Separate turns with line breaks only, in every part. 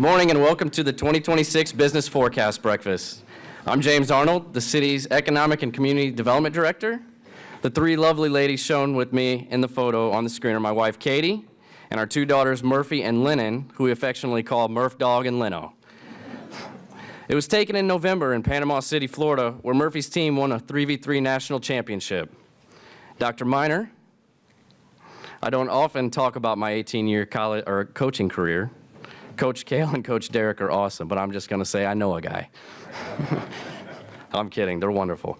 Good morning and welcome to the 2026 Business Forecast Breakfast. I'm James Arnold, the city's Economic and Community Development Director. The three lovely ladies shown with me in the photo on the screen are my wife, Katie, and our two daughters, Murphy and Lennon, who we affectionately call Murph Dog and Leno. It was taken in November in Panama City, Florida, where Murphy's team won a 3v3 national championship. Dr. Miner, I don't often talk about my 18-year college or coaching career. Coach Kale and Coach Derek are awesome, but I'm just going to say I know a guy. I'm kidding. They're wonderful.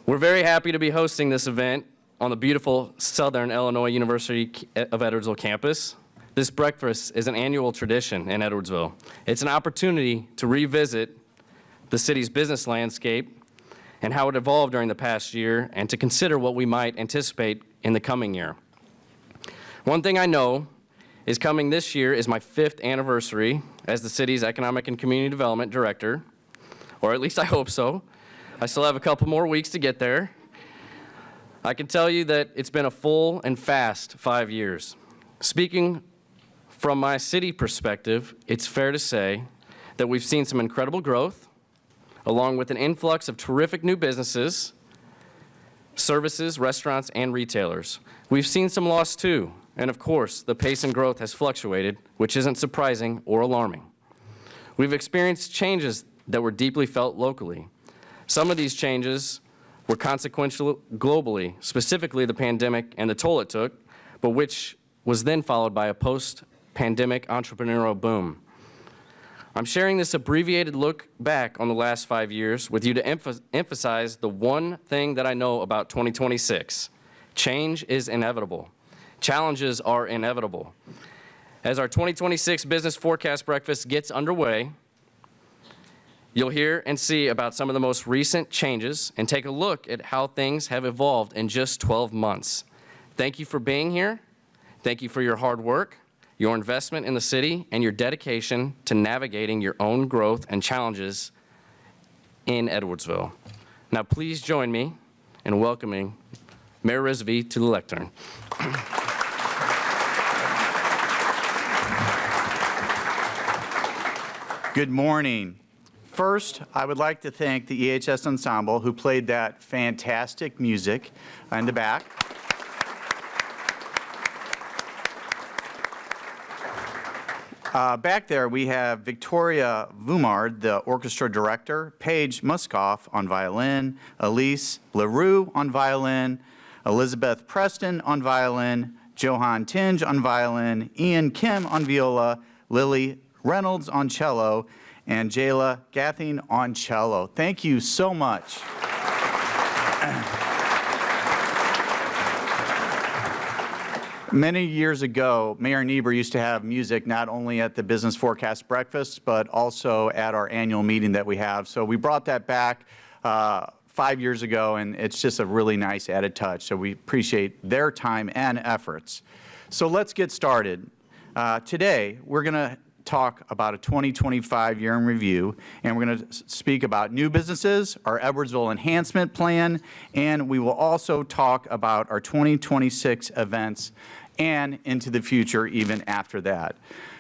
We're very happy to be hosting this event on the beautiful Southern Illinois University of Edwardsville campus. This breakfast is an annual tradition in Edwardsville. It's an opportunity to revisit the city's business landscape and how it evolved during the past year and to consider what we might anticipate in the coming year. One thing I know is coming this year is my 5th anniversary as the city's Economic and Community Development Director, or at least I hope so. I still have a couple more weeks to get there. I can tell you that it's been a full and fast 5 years. Speaking from my city perspective, it's fair to say that we've seen some incredible growth, along with an influx of terrific new businesses, services, restaurants, and retailers. We've seen some loss too. And of course, the pace and growth has fluctuated, which isn't surprising or alarming. We've experienced changes that were deeply felt locally. Some of these changes were consequential globally, specifically the pandemic and the toll it took, but which was then followed by a post-pandemic entrepreneurial boom. I'm sharing this abbreviated look back on the last 5 years with you to emphasize the one thing that I know about 2026. Change is inevitable. Challenges are inevitable. As our 2026 Business Forecast Breakfast gets underway, you'll hear and see about some of the most recent changes and take a look at how things have evolved in just 12 months. Thank you for being here. Thank you for your hard work, your investment in the city, and your dedication to navigating your own growth and challenges in Edwardsville. Now please join me in welcoming Mayor Risavy to the lectern.
Good morning. First, I would like to thank the EHS Ensemble who played that fantastic music in the back. Back there we have Victoria Vumard, the orchestra director, Paige Muskoff on violin, Elise LaRue on violin, Elizabeth Preston on violin, Johan Tinge on violin, Ian Kim on viola, Lily Reynolds on cello, and Jayla Gathing on cello. Thank you so much. Many years ago, Mayor Niebuhr used to have music not only at the Business Forecast Breakfast, but also at our annual meeting that we have. So we brought that back 5 years ago, and it's just a really nice added touch. So we appreciate their time and efforts. So let's get started. Today, we're going to talk about a 2025 year in review, and we're going to speak about new businesses, our Edwardsville enhancement plan, and we will also talk about our 2026 events and into the future even after that.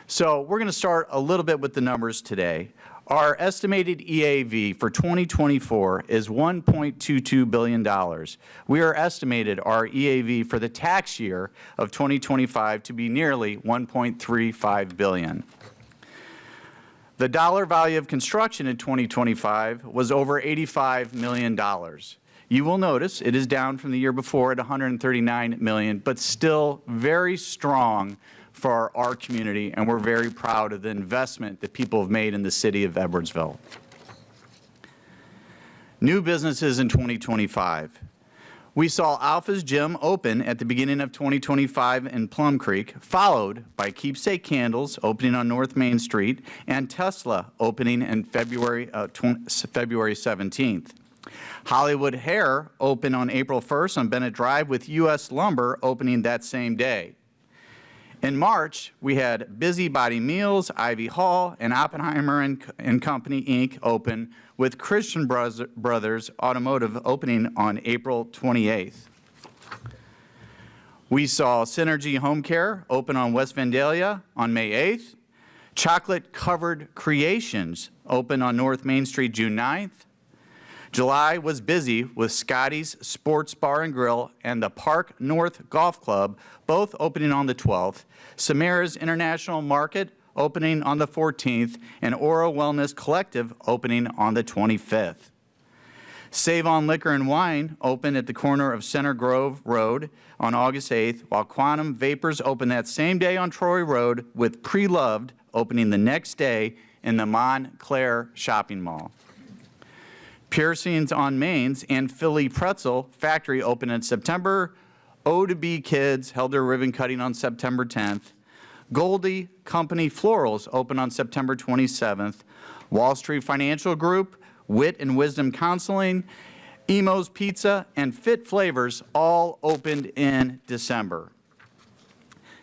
So we're going to start a little bit with the numbers today. Our estimated EAV for 2024 is $1.22 billion. We are estimated our EAV for the tax year of 2025 to be nearly $1.35 billion. The dollar value of construction in 2025 was over $85 million. You will notice it is down from the year before at $139 million, but still very strong for our community, and we're very proud of the investment that people have made in the city of Edwardsville. New businesses in 2025. We saw Alpha's Gym open at the beginning of 2025 in Plum Creek, followed by Keepsake Candles opening on North Main Street and Tesla opening in February 17th. Hollywood Hair opened on April 1st on Bennett Drive, with U.S. Lumber opening that same day. In March, we had Busybody Meals, Ivy Hall, and Oppenheimer and Company, Inc. open, with Christian Brothers Automotive opening on April 28th. We saw Synergy Home Care open on West Vandalia on May 8th. Chocolate Covered Creations opened on North Main Street June 9th. July was busy with Scotty's Sports Bar and Grill and the Park North Golf Club, both opening on the 12th. Samara's International Market opening on the 14th, and Oro Wellness Collective opening on the 25th. Save On Liquor and Wine opened at the corner of Center Grove Road on August 8th, while Quantum Vapors opened that same day on Troy Road, with Pre-Loved opening the next day in the Montclair Shopping Mall. Piercings on Main's and Philly Pretzel Factory opened in September. O2B Kids held their ribbon cutting on September 10th. Goldie Company Florals opened on September 27th. Wall Street Financial Group, Wit and Wisdom Counseling, Emo's Pizza, and Fit Flavors all opened in December.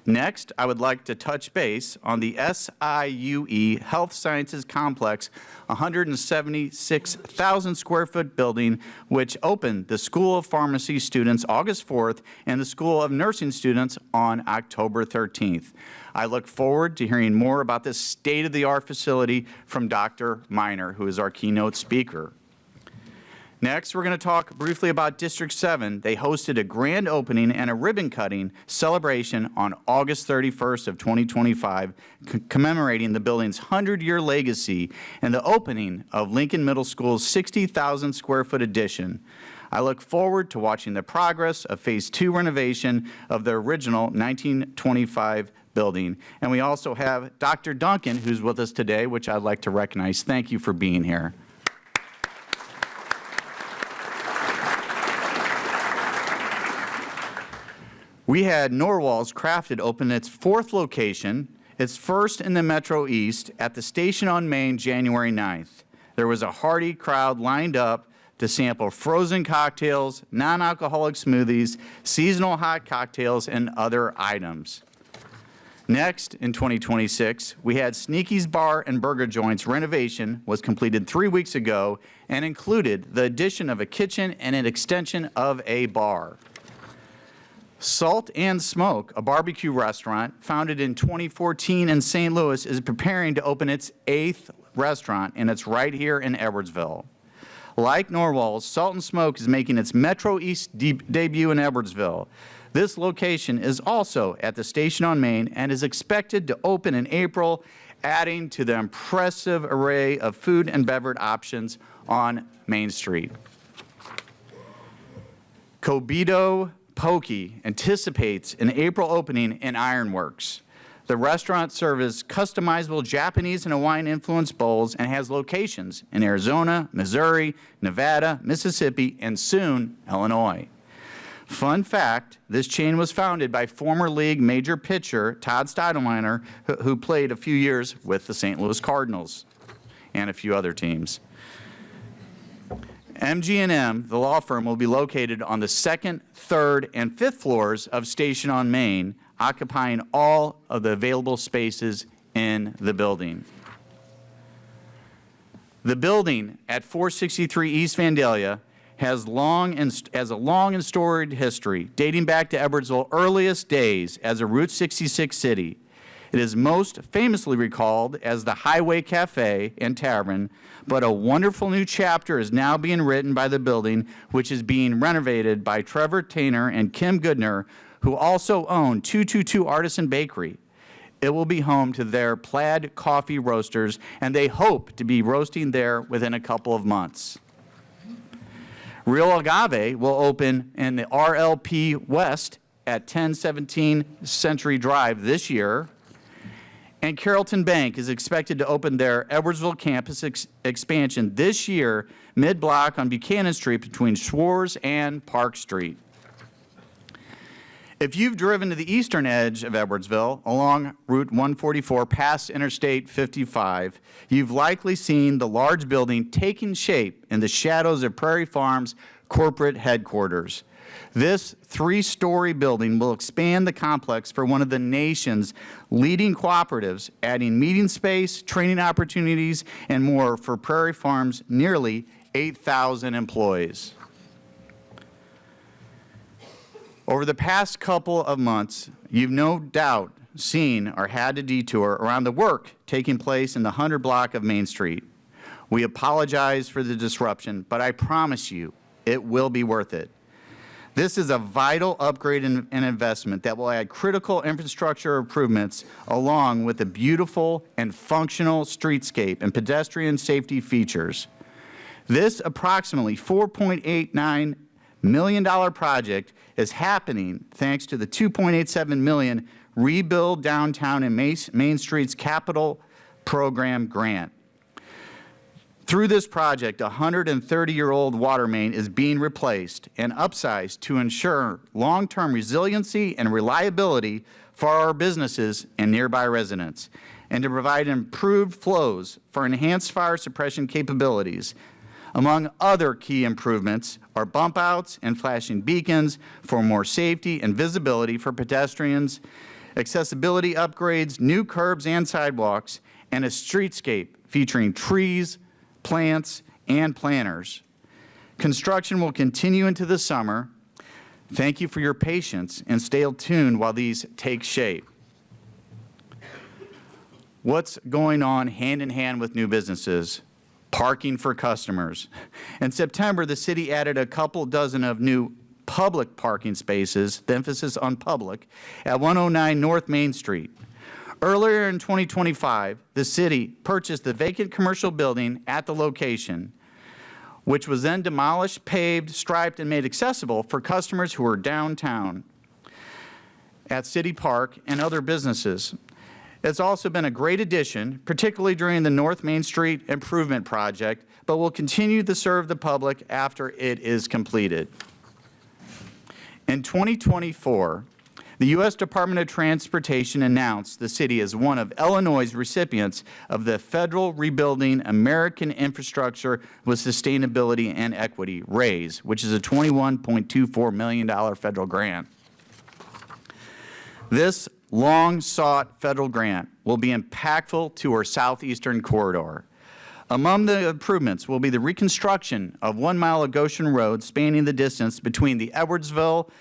Next, I would like to touch base on the SIUE Health Sciences Complex, 176,000 square foot building, which opened the School of Pharmacy students August 4th and the School of Nursing students on October 13th. I look forward to hearing more about this state-of-the-art facility from Dr. Miner, who is our keynote speaker. Next, we're going to talk briefly about District 7. They hosted a grand opening and a ribbon cutting celebration on August 31st of 2025, commemorating the building's 100-year legacy and the opening of Lincoln Middle School's 60,000 square foot addition. I look forward to watching the progress of Phase 2 renovation of the original 1925 building. And we also have Dr. Duncan, who's with us today, which I'd like to recognize. Thank you for being here. We had Norwal's Crafted open its 4th location, its first in the Metro East, at the Station on Main, January 9th. There was a hearty crowd lined up to sample frozen cocktails, non-alcoholic smoothies, seasonal hot cocktails, and other items. Next, in 2026, we had Sneaky's Bar and Burger Joint's renovation was completed 3 weeks ago and included the addition of a kitchen and an extension of a bar. Salt and Smoke, a barbecue restaurant founded in 2014 in St. Louis, is preparing to open its 8th restaurant, and it's right here in Edwardsville. Like Norwal's, Salt and Smoke is making its Metro East debut in Edwardsville. This location is also at the Station on Main and is expected to open in April, adding to the impressive array of food and beverage options on Main Street. Cobito Pokey anticipates an April opening in Ironworks. The restaurant serves customizable Japanese and Hawaiian influenced bowls and has locations in Arizona, Missouri, Nevada, Mississippi, and soon Illinois. Fun fact, this chain was founded by former league major pitcher Todd Stottlemyre, who played a few years with the St. Louis Cardinals and a few other teams. MG&M, the law firm, will be located on the 2nd, 3rd, and 5th floors of Station on Main, occupying all of the available spaces in the building. The building at 463 East Vandalia has a long and storied history, dating back to Edwardsville's earliest days as a Route 66 city. It is most famously recalled as the Highway Cafe and Tavern, but a wonderful new chapter is now being written by the building, which is being renovated by Trevor Tainer and Kim Goodner, who also own 222 Artisan Bakery. It will be home to their Plaid Coffee Roasters, and they hope to be roasting there within a couple of months. Real Agave will open in the RLP West at 1017 Century Drive this year. And Carrollton Bank is expected to open their Edwardsville campus expansion this year, mid-block on Buchanan Street between Schwartz and Park Street. If you've driven to the eastern edge of Edwardsville along Route 144 past Interstate 55, you've likely seen the large building taking shape in the shadows of Prairie Farms corporate headquarters. This 3-story building will expand the complex for one of the nation's leading cooperatives, adding meeting space, training opportunities, and more for Prairie Farms' nearly 8,000 employees. Over the past couple of months, you've no doubt seen or had to detour around the work taking place in the 100 block of Main Street. We apologize for the disruption, but I promise you, it will be worth it. This is a vital upgrade and investment that will add critical infrastructure improvements along with a beautiful and functional streetscape and pedestrian safety features. This approximately $4.89 million project is happening thanks to the $2.87 million Rebuild Downtown and Main Street's Capital Program grant. Through this project, a 130-year-old water main is being replaced and upsized to ensure long-term resiliency and reliability for our businesses and nearby residents, and to provide improved flows for enhanced fire suppression capabilities. Among other key improvements are bump outs and flashing beacons for more safety and visibility for pedestrians, accessibility upgrades, new curbs and sidewalks, and a streetscape featuring trees, plants, and planters. Construction will continue into the summer. Thank you for your patience, and stay tuned while these take shape. What's going on hand in hand with new businesses? Parking for customers. In September, the city added a couple dozen of new public parking spaces, the emphasis on public, at 109 North Main Street. Earlier in 2025, the city purchased the vacant commercial building at the location, which was then demolished, paved, striped, and made accessible for customers who were downtown at City Park and other businesses. It's also been a great addition, particularly during the North Main Street Improvement Project, but will continue to serve the public after it is completed. In 2024, the U.S. Department of Transportation announced the city as one of Illinois' recipients of the Federal Rebuilding American Infrastructure with Sustainability and Equity, RAISE, which is a $21.24 million federal grant. This long-sought federal grant will be impactful to our southeastern corridor. Among the improvements will be the reconstruction of 1 mile of Goshen Road spanning the distance between the Edwardsville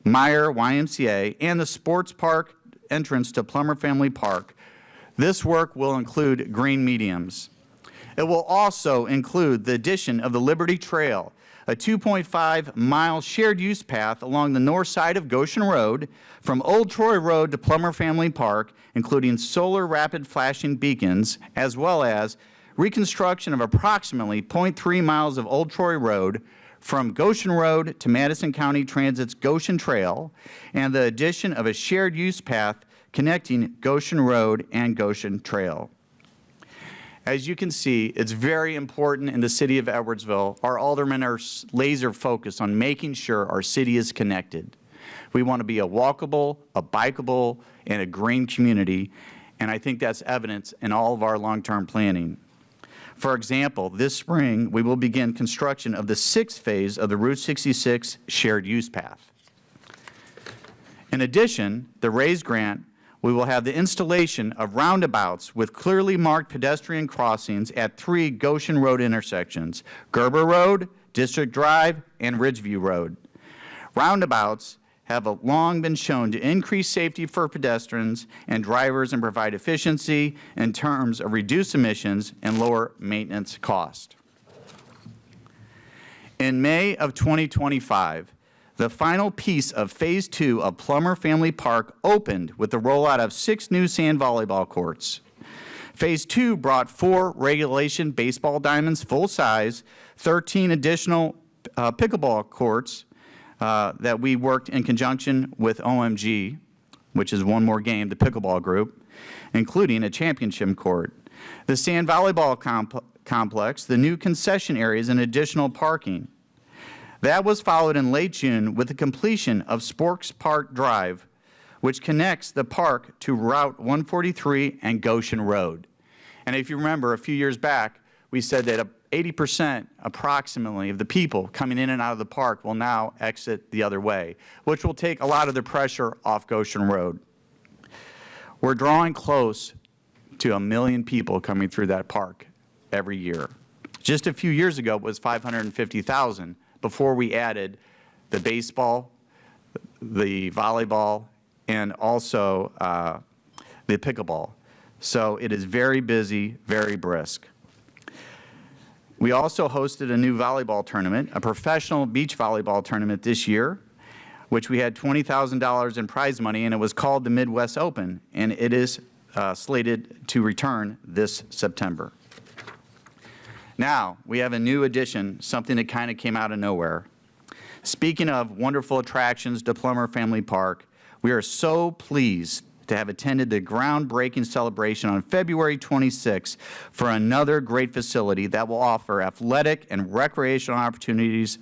Mayor YMCA and the sports park entrance to Plummer Family Park. This work will include green mediums. It will also include the addition of the Liberty Trail, a 2.5-mile shared use path along the north side of Goshen Road from Old Troy Road to Plummer Family Park, including solar rapid flashing beacons, as well as reconstruction of approximately 0.3 miles of Old Troy Road from Goshen Road to Madison County Transit's Goshen Trail, and the addition of a shared use path connecting Goshen Road and Goshen Trail. As you can see, it's very important in the city of Edwardsville. Our aldermen are laser focused on making sure our city is connected. We want to be a walkable, a bikeable, and a green community, and I think that's evidence in all of our long-term planning. For example, this spring, we will begin construction of the 6th phase of the Route 66 shared use path. In addition, the RAISE grant, we will have the installation of roundabouts with clearly marked pedestrian crossings at 3 Goshen Road intersections, Gerber Road, District Drive, and Ridgeview Road. Roundabouts have long been shown to increase safety for pedestrians and drivers and provide efficiency in terms of reduced emissions and lower maintenance cost. In May of 2025, the final piece of Phase 2 of Plummer Family Park opened with the rollout of 6 new sand volleyball courts. Phase 2 brought 4 regulation baseball diamonds full size, 13 additional pickleball courts, that we worked in conjunction with OMG, which is One More Game, the pickleball group, including a championship court. The sand volleyball complex, the new concession areas, and additional parking. That was followed in late June with the completion of Sporks Park Drive, which connects the park to Route 143 and Goshen Road. And if you remember, a few years back, we said that 80% approximately of the people coming in and out of the park will now exit the other way, which will take a lot of the pressure off Goshen Road. We're drawing close to 1 million people coming through that park every year. Just a few years ago, it was 550,000 before we added the baseball, the volleyball, and also the pickleball. So it is very busy, very brisk. We also hosted a new volleyball tournament, a professional beach volleyball tournament this year, which we had $20,000 in prize money, and it was called the Midwest Open, and it is slated to return this September. Now, we have a new addition, something that kind of came out of nowhere. Speaking of wonderful attractions to Plummer Family Park, we are so pleased to have attended the groundbreaking celebration on February 26th for another great facility that will offer athletic and recreational opportunities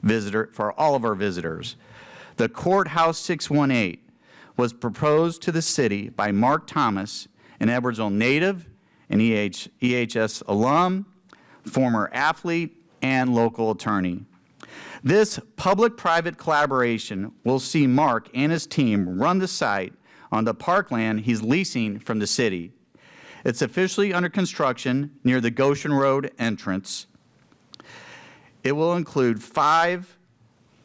for all of our visitors. The Courthouse 618 was proposed to the city by Mark Thomas, an Edwardsville native, an EHS alum, former athlete, and local attorney. This public-private collaboration will see Mark and his team run the site on the parkland he's leasing from the city. It's officially under construction near the Goshen Road entrance. It will include 5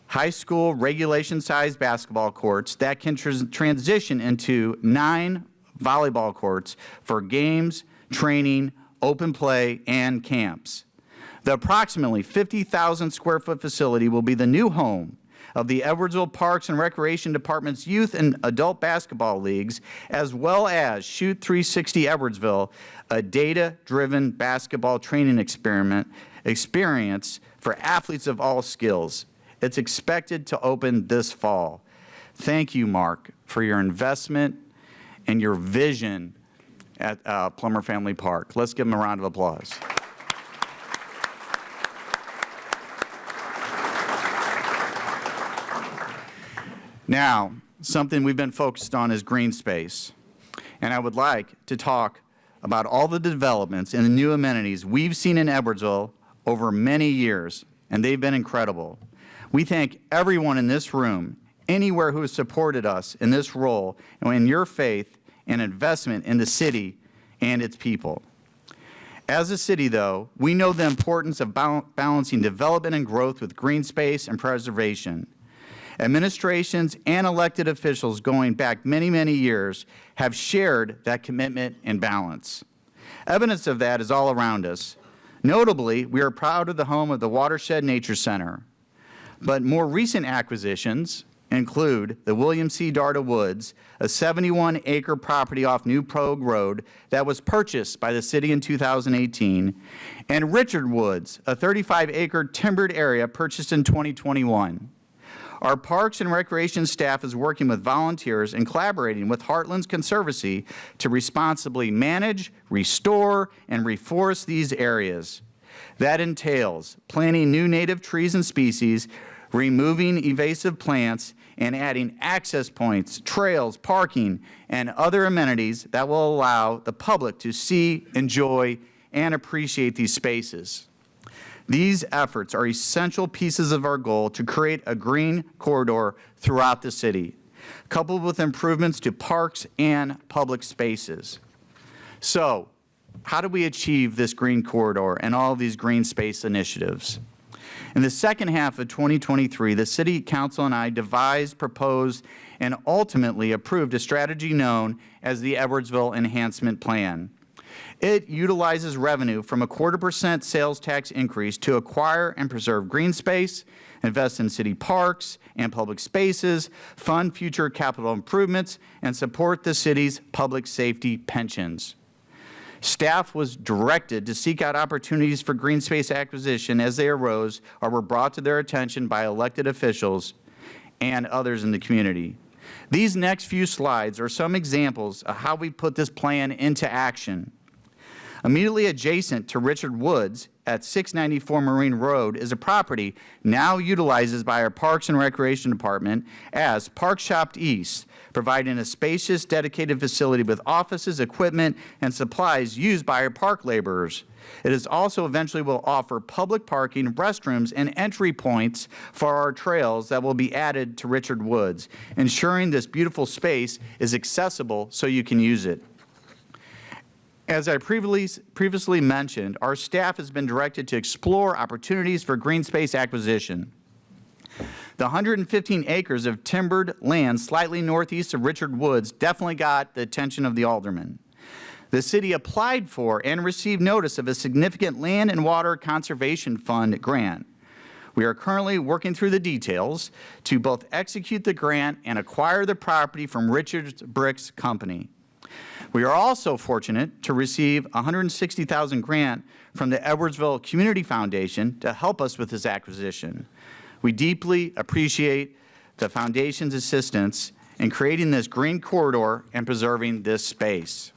high school regulation-sized basketball courts that can transition into 9 volleyball courts for games, training, open play, and camps. The approximately 50,000 square foot facility will be the new home of the Edwardsville Parks and Recreation Department's youth and adult basketball leagues, as well as Shoot 360 Edwardsville, a data-driven basketball training experience for athletes of all skills. It's expected to open this fall. Thank you, Mark, for your investment and your vision at Plummer Family Park. Let's give him a round of applause. Now, something we've been focused on is green space. And I would like to talk about all the developments and the new amenities we've seen in Edwardsville over many years, and they've been incredible. We thank everyone in this room, anywhere who has supported us in this role, and in your faith and investment in the city and its people. As a city, though, we know the importance of balancing development and growth with green space and preservation. Administrations and elected officials going back many, many years have shared that commitment and balance. Evidence of that is all around us. Notably, we are proud of the home of the Watershed Nature Center. But more recent acquisitions include the William C. Darda Woods, a 71-acre property off New Pogue Road that was purchased by the city in 2018, and Richard Woods, a 35-acre timbered area purchased in 2021. Our Parks and Recreation staff is working with volunteers and collaborating with Heartland's Conservancy to responsibly manage, restore, and reforest these areas. That entails planting new native trees and species, removing invasive plants, and adding access points, trails, parking, and other amenities that will allow the public to see, enjoy, and appreciate these spaces. These efforts are essential pieces of our goal to create a green corridor throughout the city, coupled with improvements to parks and public spaces. So, how do we achieve this green corridor and all of these green space initiatives? In the second half of 2023, the City Council and I devised, proposed, and ultimately approved a strategy known as the Edwardsville Enhancement Plan. It utilizes revenue from a 0.25% sales tax increase to acquire and preserve green space, invest in city parks and public spaces, fund future capital improvements, and support the city's public safety pensions. Staff was directed to seek out opportunities for green space acquisition as they arose or were brought to their attention by elected officials and others in the community. These next few slides are some examples of how we put this plan into action. Immediately adjacent to Richard Woods at 694 Marine Road is a property now utilized by our Parks and Recreation Department as Park Shop East, providing a spacious, dedicated facility with offices, equipment, and supplies used by our park laborers. It is also eventually will offer public parking, restrooms, and entry points for our trails that will be added to Richard Woods, ensuring this beautiful space is accessible so you can use it. As I previously mentioned, our staff has been directed to explore opportunities for green space acquisition. The 115 acres of timbered land slightly northeast of Richard Woods definitely got the attention of the aldermen. The city applied for and received notice of a significant Land and Water Conservation Fund grant. We are currently working through the details to both execute the grant and acquire the property from Richard's Bricks Company. We are also fortunate to receive a $160,000 grant from the Edwardsville Community Foundation to help us with this acquisition. We deeply appreciate the foundation's assistance in creating this green corridor and preserving this space.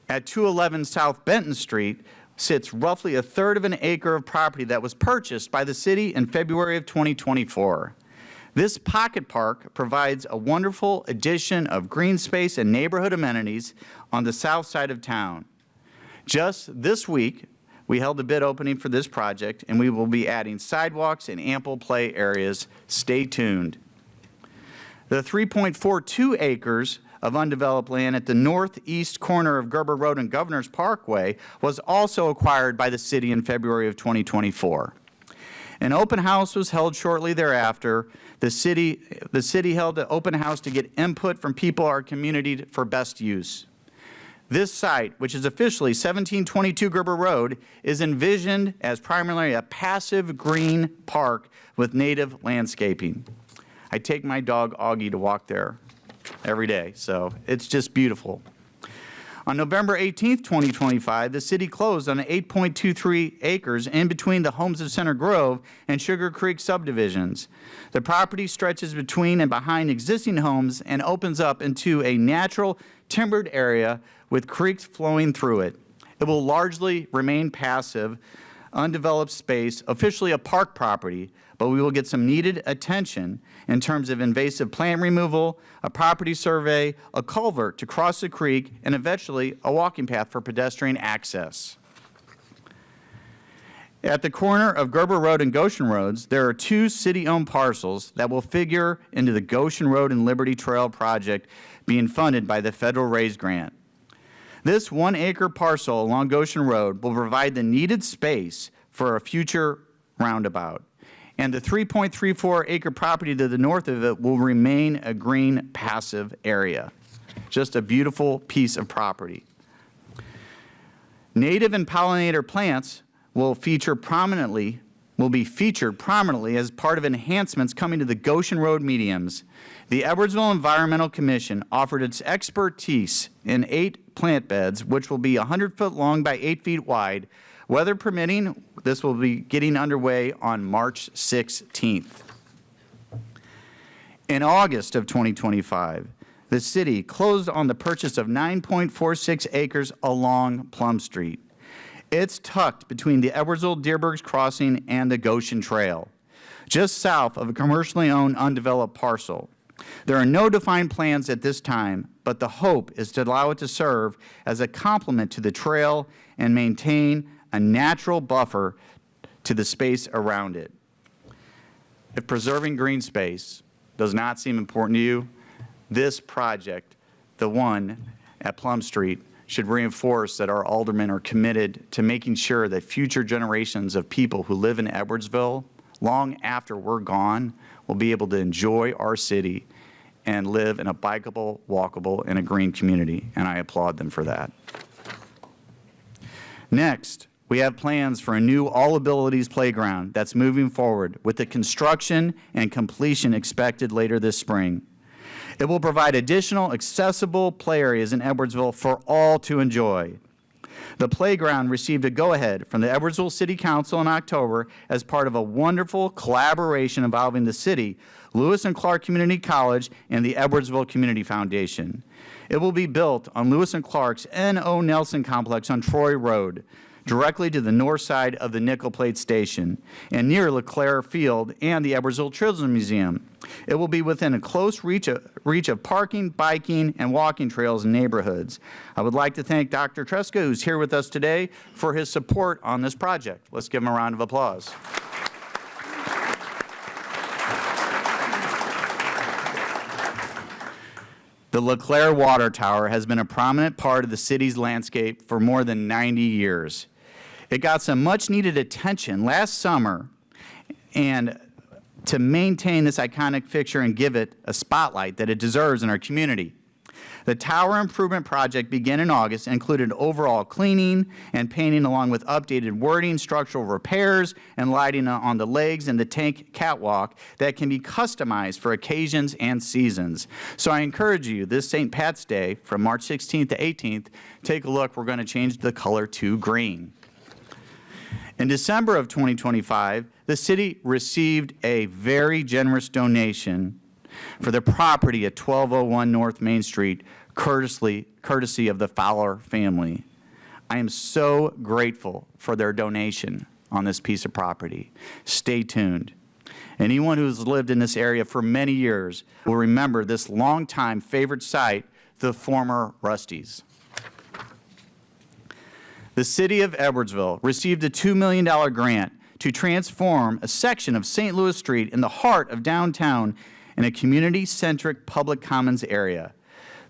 At 211 South Benton Street sits roughly a third of an acre of property that was purchased by the city in February of 2024. This pocket park provides a wonderful addition of green space and neighborhood amenities on the south side of town. Just this week, we held a bid opening for this project, and we will be adding sidewalks and ample play areas. Stay tuned. The 3.42 acres of undeveloped land at the northeast corner of Gerber Road and Governor's Parkway was also acquired by the city in February of 2024. An open house was held shortly thereafter. The city held an open house to get input from people in our community for best use. This site, which is officially 1722 Gerber Road, is envisioned as primarily a passive green park with native landscaping. I take my dog Augie to walk there every day, so it's just beautiful. On November 18th, 2025, the city closed on 8.23 acres in between the Homes of Center Grove and Sugar Creek subdivisions. The property stretches between and behind existing homes and opens up into a natural timbered area with creeks flowing through it. It will largely remain passive, undeveloped space, officially a park property, but we will get some needed attention in terms of invasive plant removal, a property survey, a culvert to cross the creek, and eventually a walking path for pedestrian access. At the corner of Gerber Road and Goshen Roads, there are two city-owned parcels that will figure into the Goshen Road and Liberty Trail project being funded by the federal RAISE grant. This 1-acre parcel along Goshen Road will provide the needed space for a future roundabout, and the 3.34-acre property to the north of it will remain a green passive area. Just a beautiful piece of property. Native and pollinator plants will be featured prominently as part of enhancements coming to the Goshen Road mediums. The Edwardsville Environmental Commission offered its expertise in 8 plant beds, which will be 100 foot long by 8 feet wide. Weather permitting, this will be getting underway on March 16th. In August of 2025, the city closed on the purchase of 9.46 acres along Plum Street. It's tucked between the Edwardsville Deerbergs Crossing and the Goshen Trail, just south of a commercially owned undeveloped parcel. There are no defined plans at this time, but the hope is to allow it to serve as a complement to the trail and maintain a natural buffer to the space around it. If preserving green space does not seem important to you, this project, the one at Plum Street, should reinforce that our aldermen are committed to making sure that future generations of people who live in Edwardsville, long after we're gone, will be able to enjoy our city and live in a bikeable, walkable, and a green community, and I applaud them for that. Next, we have plans for a new all-abilities playground that's moving forward with the construction and completion expected later this spring. It will provide additional accessible play areas in Edwardsville for all to enjoy. The playground received a go-ahead from the Edwardsville City Council in October as part of a wonderful collaboration involving the city, Lewis and Clark Community College, and the Edwardsville Community Foundation. It will be built on Lewis and Clark's N.O. Nelson complex on Troy Road, directly to the north side of the Nickel Plate Station and near LeClaire Field and the Edwardsville Children's Museum. It will be within a close reach of parking, biking, and walking trails and neighborhoods. I would like to thank Dr. Tresca, who's here with us today, for his support on this project. Let's give him a round of applause. The LeClaire Water Tower has been a prominent part of the city's landscape for more than 90 years. It got some much-needed attention last summer, and to maintain this iconic fixture and give it a spotlight that it deserves in our community. The tower improvement project began in August and included overall cleaning and painting along with updated wording, structural repairs, and lighting on the legs and the tank catwalk that can be customized for occasions and seasons. So I encourage you, this St. Pat's Day from March 16th to 18th, take a look. We're going to change the color to green. In December of 2025, the city received a very generous donation for the property at 1201 North Main Street, courtesy of the Fowler family. I am so grateful for their donation on this piece of property. Stay tuned. Anyone who's lived in this area for many years will remember this longtime favorite site, the former Rusty's. The city of Edwardsville received a $2 million grant to transform a section of St. Louis Street in the heart of downtown in a community-centric public commons area.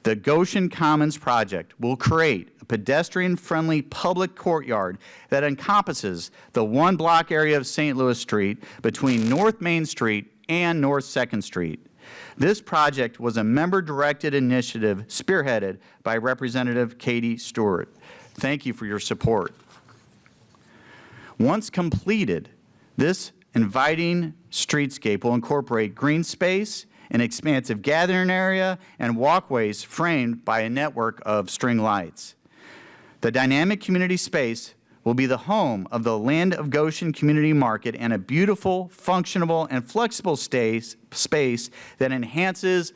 The Goshen Commons project will create a pedestrian-friendly public courtyard that encompasses the one-block area of St. Louis Street between North Main Street and North 2nd Street. This project was a member-directed initiative spearheaded by Representative Katie Stewart. Thank you for your support. Once completed, this inviting streetscape will incorporate green space, an expansive gathering area, and walkways framed by a network of string lights. The dynamic community space will be the home of the Land of Goshen Community Market and a beautiful, functional, and flexible space that enhances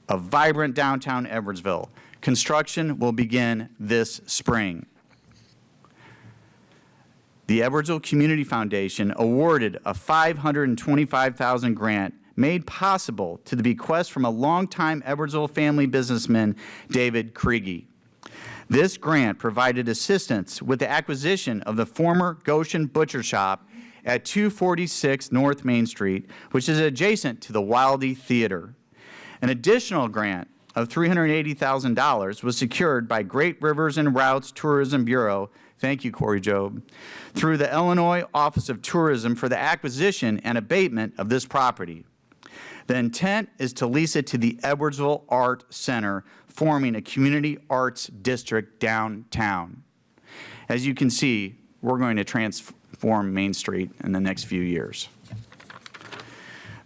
a vibrant downtown Edwardsville. Construction will begin this spring. The Edwardsville Community Foundation awarded a $525,000 grant made possible to the bequest from a longtime Edwardsville family businessman, David Kriege. This grant provided assistance with the acquisition of the former Goshen Butcher Shop at 246 North Main Street, which is adjacent to the Wildy Theater. An additional grant of $380,000 was secured by Great Rivers and Routes Tourism Bureau, thank you, Corey Job, through the Illinois Office of Tourism for the acquisition and abatement of this property. The intent is to lease it to the Edwardsville Art Center, forming a community arts district downtown. As you can see, we're going to transform Main Street in the next few years.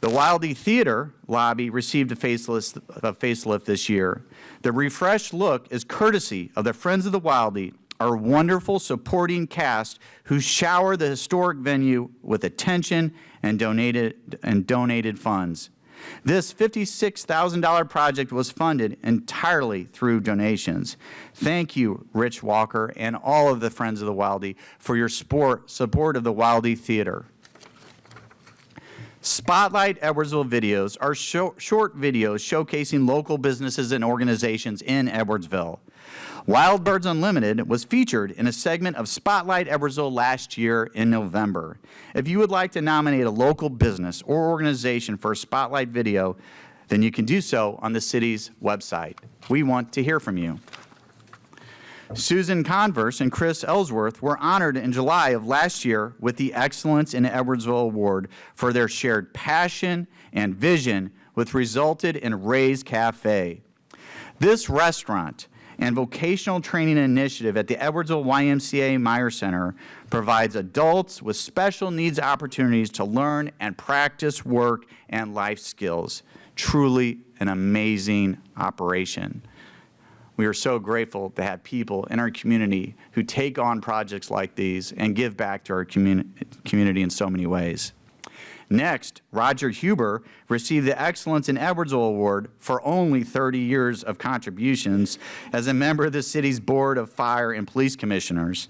The Wildy Theater lobby received a facelift this year. The refreshed look is courtesy of the Friends of the Wildy, our wonderful supporting cast who shower the historic venue with attention and donated funds. This $56,000 project was funded entirely through donations. Thank you, Rich Walker, and all of the Friends of the Wildy for your support of the Wildy Theater. Spotlight Edwardsville videos are short videos showcasing local businesses and organizations in Edwardsville. Wild Birds Unlimited was featured in a segment of Spotlight Edwardsville last year in November. If you would like to nominate a local business or organization for a Spotlight video, then you can do so on the city's website. We want to hear from you. Susan Converse and Chris Ellsworth were honored in July of last year with the Excellence in Edwardsville Award for their shared passion and vision, which resulted in Ray's Cafe. This restaurant and vocational training initiative at the Edwardsville YMCA Meyer Center provides adults with special needs opportunities to learn and practice work and life skills. Truly an amazing operation. We are so grateful to have people in our community who take on projects like these and give back to our community in so many ways. Next, Roger Huber received the Excellence in Edwardsville Award for only 30 years of contributions as a member of the city's Board of Fire and Police Commissioners.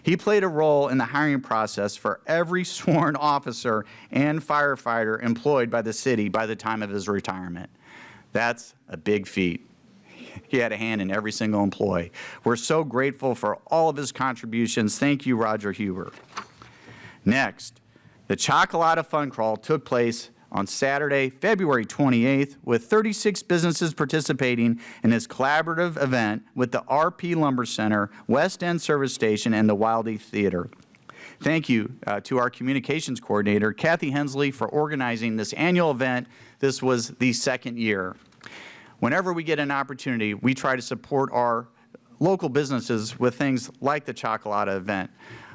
He played a role in the hiring process for every sworn officer and firefighter employed by the city by the time of his retirement. That's a big feat. He had a hand in every single employee. We're so grateful for all of his contributions. Thank you, Roger Huber. Next, the Chocolata Fun Crawl took place on Saturday, February 28th, with 36 businesses participating in this collaborative event with the RP Lumber Center, West End Service Station, and the Wildy Theater. Thank you to our communications coordinator, Kathy Hensley, for organizing this annual event. This was the second year. Whenever we get an opportunity, we try to support our local businesses with things like the Chocolata event,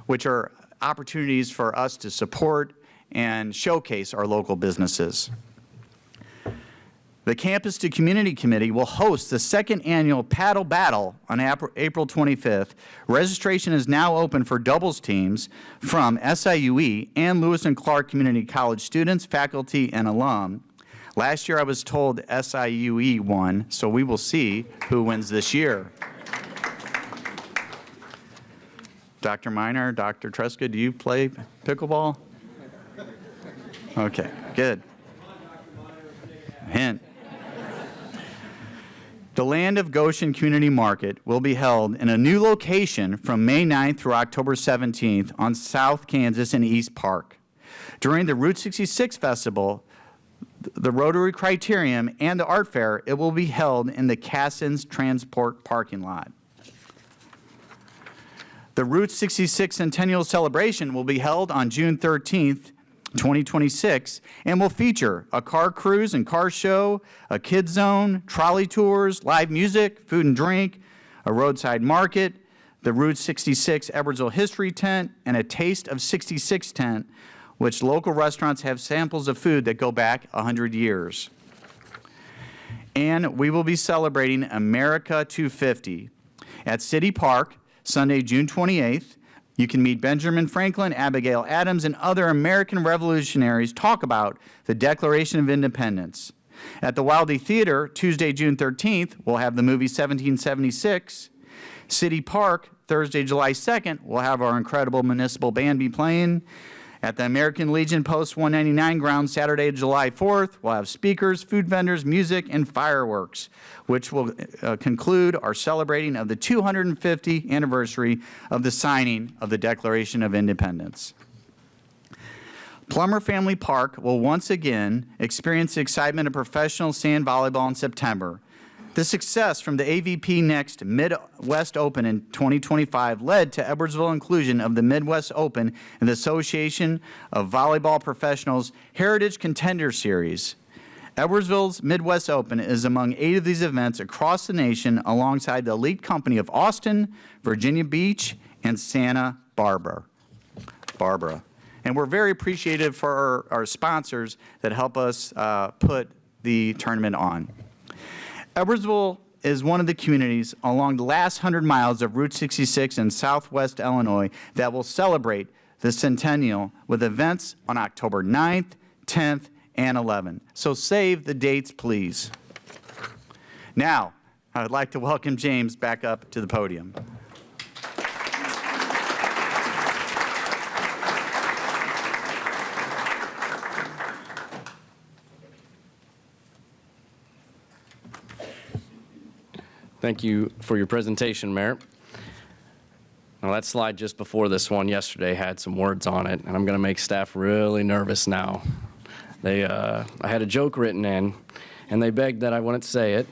which are opportunities for us to support and showcase our local businesses. The Campus to Community Committee will host the second annual Paddle Battle on April 25th. Registration is now open for doubles teams from SIUE and Lewis and Clark Community College students, faculty, and alum. Last year I was told SIUE won, so we will see who wins this year. Dr. Miner, Dr. Tresca, do you play pickleball? Okay, good. Hint. The Land of Goshen Community Market will be held in a new location from May 9th through October 17th on South Kansas and East Park. During the Route 66 Festival, the Rotary Criterium, and the Art Fair, it will be held in the Cassens Transport parking lot. The Route 66 Centennial Celebration will be held on June 13th, 2026, and will feature a car cruise and car show, a kids zone, trolley tours, live music, food and drink, a roadside market, the Route 66 Edwardsville History Tent, and a Taste of 66 tent, which local restaurants have samples of food that go back 100 years. And we will be celebrating America 250 at City Park, Sunday, June 28th. You can meet Benjamin Franklin, Abigail Adams, and other American revolutionaries talk about the Declaration of Independence. At the Wildey Theater, Tuesday, June 13th, we'll have the movie 1776. City Park, Thursday, July 2nd, we'll have our incredible municipal band be playing. At the American Legion Post 199 grounds, Saturday, July 4th, we'll have speakers, food vendors, music, and fireworks, which will conclude our celebrating of the 250th anniversary of the signing of the Declaration of Independence. Plummer Family Park will once again experience the excitement of professional sand volleyball in September. The success from the AVP Next Midwest Open in 2025 led to Edwardsville inclusion of the Midwest Open in the Association of Volleyball Professionals Heritage Contender Series. Edwardsville's Midwest Open is among 8 of these events across the nation alongside the elite company of Austin, Virginia Beach, and Santa Barbara. And we're very appreciative for our sponsors that help us put the tournament on. Edwardsville is one of the communities along the last 100 miles of Route 66 in southwest Illinois that will celebrate the centennial with events on October 9th, 10th, and 11th. So save the dates, please. Now, I would like to welcome James back up to the podium.
Thank you for your presentation, Mayor. Now, that slide just before this one yesterday had some words on it, and I'm going to make staff really nervous now. I had a joke written in, and they begged that I wouldn't say it.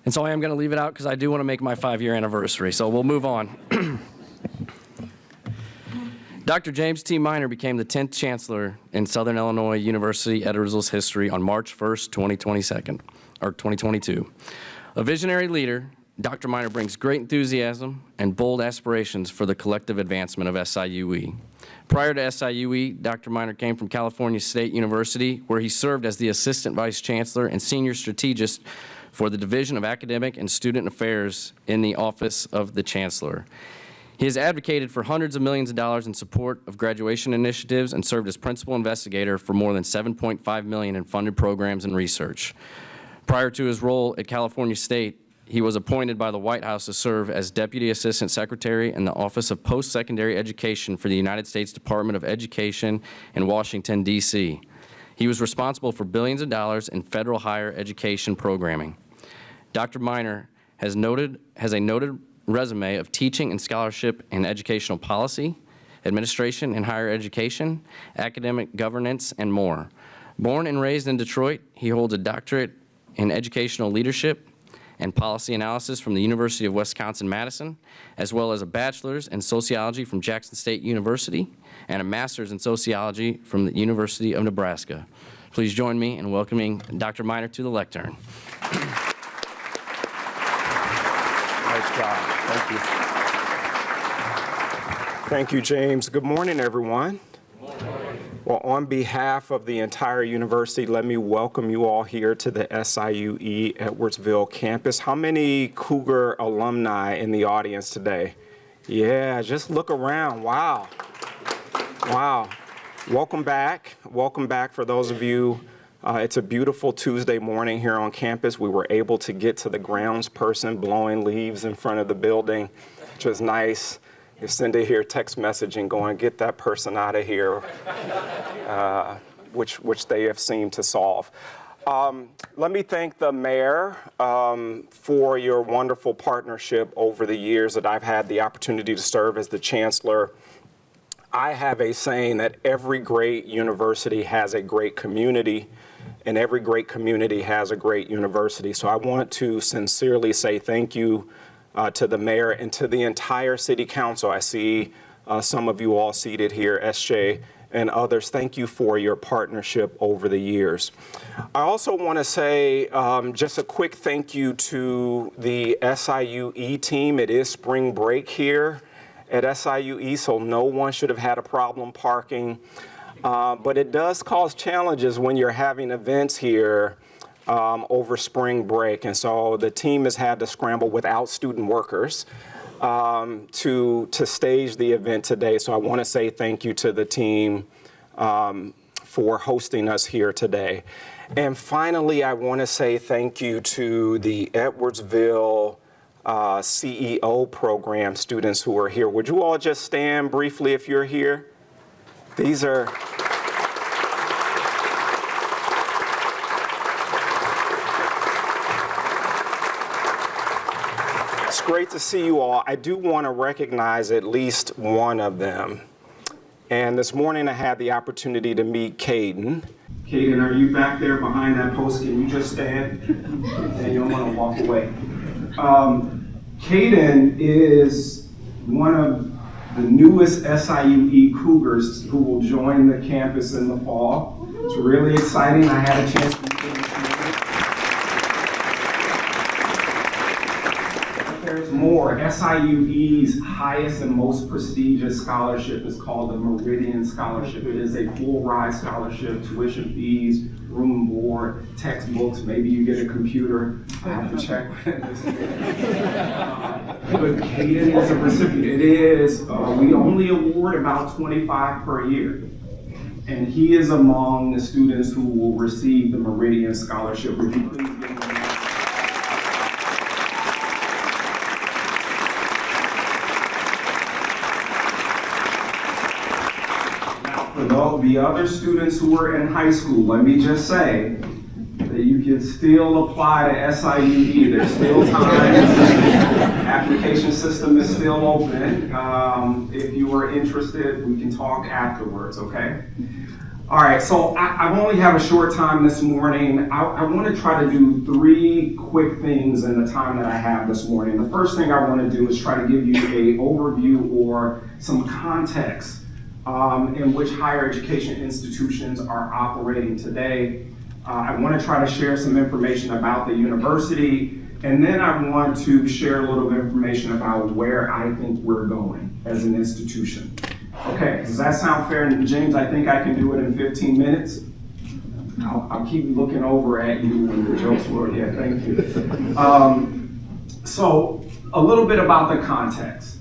And so I am going to leave it out because I do want to make my 5-year anniversary, so we'll move on. Dr. James T. Miner became the 10th Chancellor in Southern Illinois University Edwardsville's history on March 1st, 2022. A visionary leader, Dr. Miner brings great enthusiasm and bold aspirations for the collective advancement of SIUE. Prior to SIUE, Dr. Miner came from California State University, where he served as the Assistant Vice Chancellor and Senior Strategist for the Division of Academic and Student Affairs in the Office of the Chancellor. He has advocated for hundreds of millions of dollars in support of graduation initiatives and served as principal investigator for more than $7.5 million in funded programs and research. Prior to his role at California State, he was appointed by the White House to serve as Deputy Assistant Secretary in the Office of Post-Secondary Education for the United States Department of Education in Washington, D.C. He was responsible for billions of dollars in federal higher education programming. Dr. Miner has a noted resume of teaching and scholarship in educational policy, administration and higher education, academic governance, and more. Born and raised in Detroit, he holds a doctorate in educational leadership and Policy Analysis from the University of Wisconsin-Madison, as well as a bachelor's in Sociology from Jackson State University and a master's in Sociology from the University of Nebraska. Please join me in welcoming Dr. Miner to the lectern.
Nice job. Thank you. Thank you, James. Good morning, everyone. Good morning. Well, on behalf of the entire university, let me welcome you all here to the SIUE Edwardsville campus. How many Cougar alumni in the audience today? Yeah, just look around. Wow. Wow. Welcome back. Welcome back for those of you. It's a beautiful Tuesday morning here on campus. We were able to get to the grounds person blowing leaves in front of the building, which is nice. You send it here text messaging going, get that person out of here, which they have seemed to solve. Let me thank the mayor for your wonderful partnership over the years that I've had the opportunity to serve as the chancellor. I have a saying that every great university has a great community, and every great community has a great university. So I want to sincerely say thank you to the mayor and to the entire city council. I see some of you all seated here, SJ and others. Thank you for your partnership over the years. I also want to say just a quick thank you to the SIUE team. It is spring break here at SIUE, so no one should have had a problem parking. But it does cause challenges when you're having events here over spring break. And so the team has had to scramble without student workers to stage the event today. So I want to say thank you to the team for hosting us here today. And finally, I want to say thank you to the Edwardsville CEO program students who are here. Would you all just stand briefly if you're here? These are... It's great to see you all. I do want to recognize at least one of them. And this morning I had the opportunity to meet Caden. Caden, are you back there behind that post? Can you just stand? And you don't want to walk away. Caden is one of the newest SIUE Cougars who will join the campus in the fall. It's really exciting. I had a chance to meet him this morning. But there's more. SIUE's highest and most prestigious scholarship is called the Meridian Scholarship. It is a full ride scholarship, tuition fees, room and board, textbooks, maybe you get a computer. I have to check. But Caden is a recipient. It is, we only award about 25 per year. And he is among the students who will receive the Meridian Scholarship. Would you please give him a For the other students who are in high school, let me just say that you can still apply to SIUE. There's still time. Application system is still open. If you are interested, we can talk afterwards, okay? All right, so I only have a short time this morning. I want to try to do three quick things in the time that I have this morning. The first thing I want to do is try to give you an overview or some context in which higher education institutions are operating today. I want to try to share some information about the university, and then I want to share a little bit of information about where I think we're going as an institution. Okay, does that sound fair? And James, I think I can do it in 15 minutes. I'll keep looking over at you when the jokes were, yeah, thank you. So a little bit about the context.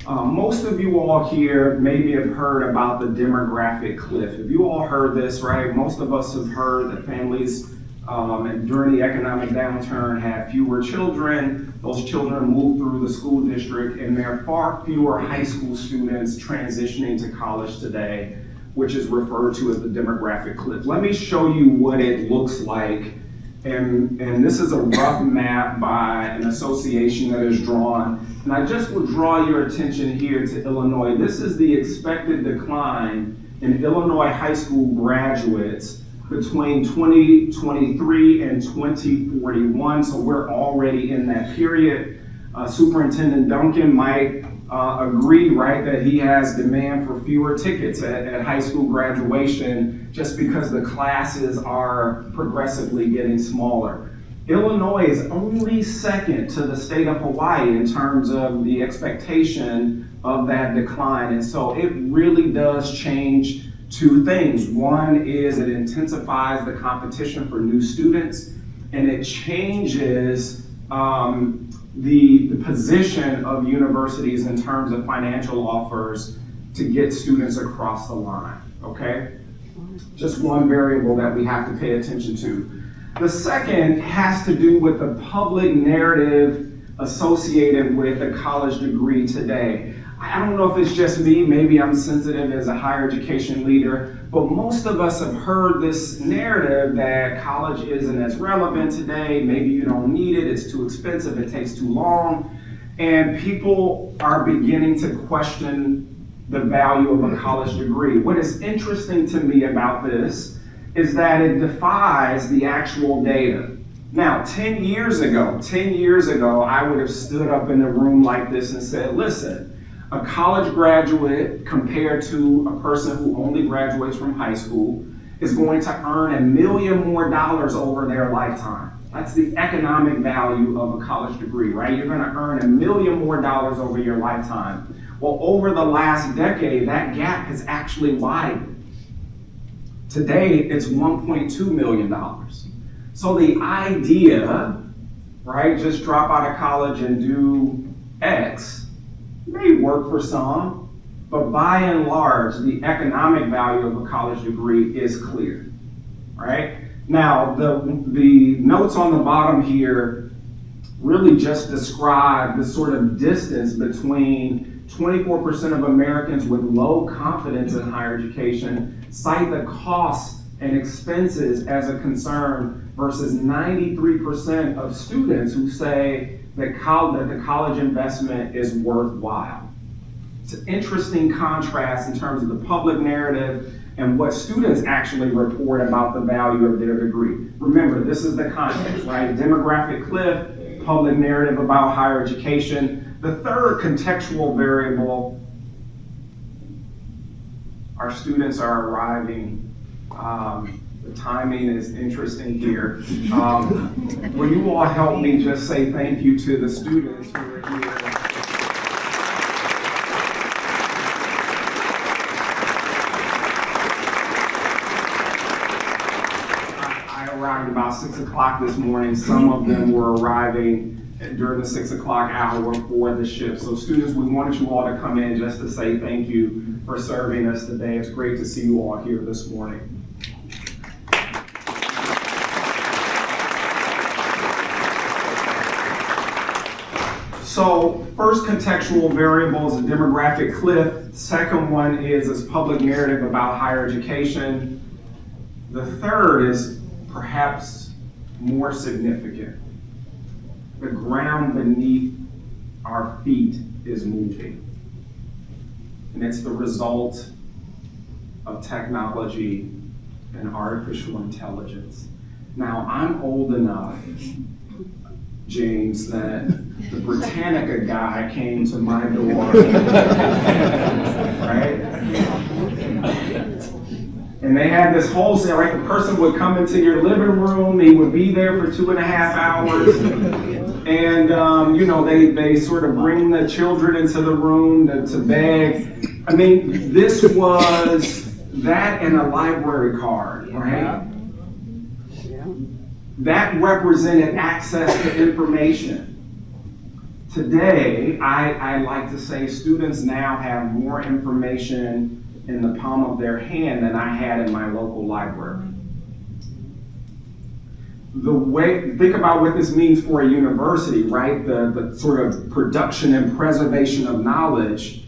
Most of you all here maybe have heard about the demographic cliff. Have you all heard this, right? Most of us have heard that families during the economic downturn had fewer children. Those children moved through the school district, and there are far fewer high school students transitioning to college today, which is referred to as the demographic cliff. Let me show you what it looks like. And this is a rough map by an association that is drawn. And I just would draw your attention here to Illinois. This is the expected decline in Illinois high school graduates between 2023 and 2041, so we're already in that period. Superintendent Duncan might agree, right, that he has demand for fewer tickets at high school graduation just because the classes are progressively getting smaller. Illinois is only second to the state of Hawaii in terms of the expectation of that decline. And so it really does change two things. One is it intensifies the competition for new students, and it changes the position of universities in terms of financial offers to get students across the line, okay? Just one variable that we have to pay attention to. The second has to do with the public narrative associated with a college degree today. I don't know if it's just me, maybe I'm sensitive as a higher education leader, but most of us have heard this narrative that college isn't as relevant today, maybe you don't need it, it's too expensive, it takes too long, and people are beginning to question the value of a college degree. What is interesting to me about this is that it defies the actual data. Now, 10 years ago, I would have stood up in a room like this and said, listen, a college graduate compared to a person who only graduates from high school is going to earn $1 million more over their lifetime. That's the economic value of a college degree, right? You're gonna earn $1 million more over your lifetime. Well, over the last decade, that gap has actually widened. Today, it's $1.2 million. So the idea, right, just drop out of college and do X, may work for some, but by and large, the economic value of a college degree is clear, right? Now, the notes on the bottom here really just describe the sort of distance between 24% of Americans with low confidence in higher education cite the costs and expenses as a concern versus 93% of students who say that the college investment is worthwhile. It's an interesting contrast in terms of the public narrative and what students actually report about the value of their degree. Remember, this is the context, right? Demographic cliff, public narrative about higher education. The third contextual variable, our students are arriving. The timing is interesting here. Will you all help me just say thank you to the students who are here? I arrived about 6 o'clock this morning. Some of them were arriving during the 6 o'clock hour for the shift. So students, we wanted you all to come in just to say thank you for serving us today. It's great to see you all here this morning. So first contextual variable is a demographic cliff. Second one is this public narrative about higher education. The third is perhaps more significant. The ground beneath our feet is moving. And it's the result of technology and artificial intelligence. Now, I'm old enough, James, that the Britannica guy came to my door, right? And they had this whole thing, right? The person would come into your living room, he would be there for 2.5 hours, and they sort of bring the children into the room to beg. I mean, this was that and a library card, right? That represented access to information. Today, I like to say students now have more information in the palm of their hand than I had in my local library. Think about what this means for a university, right? The sort of production and preservation of knowledge,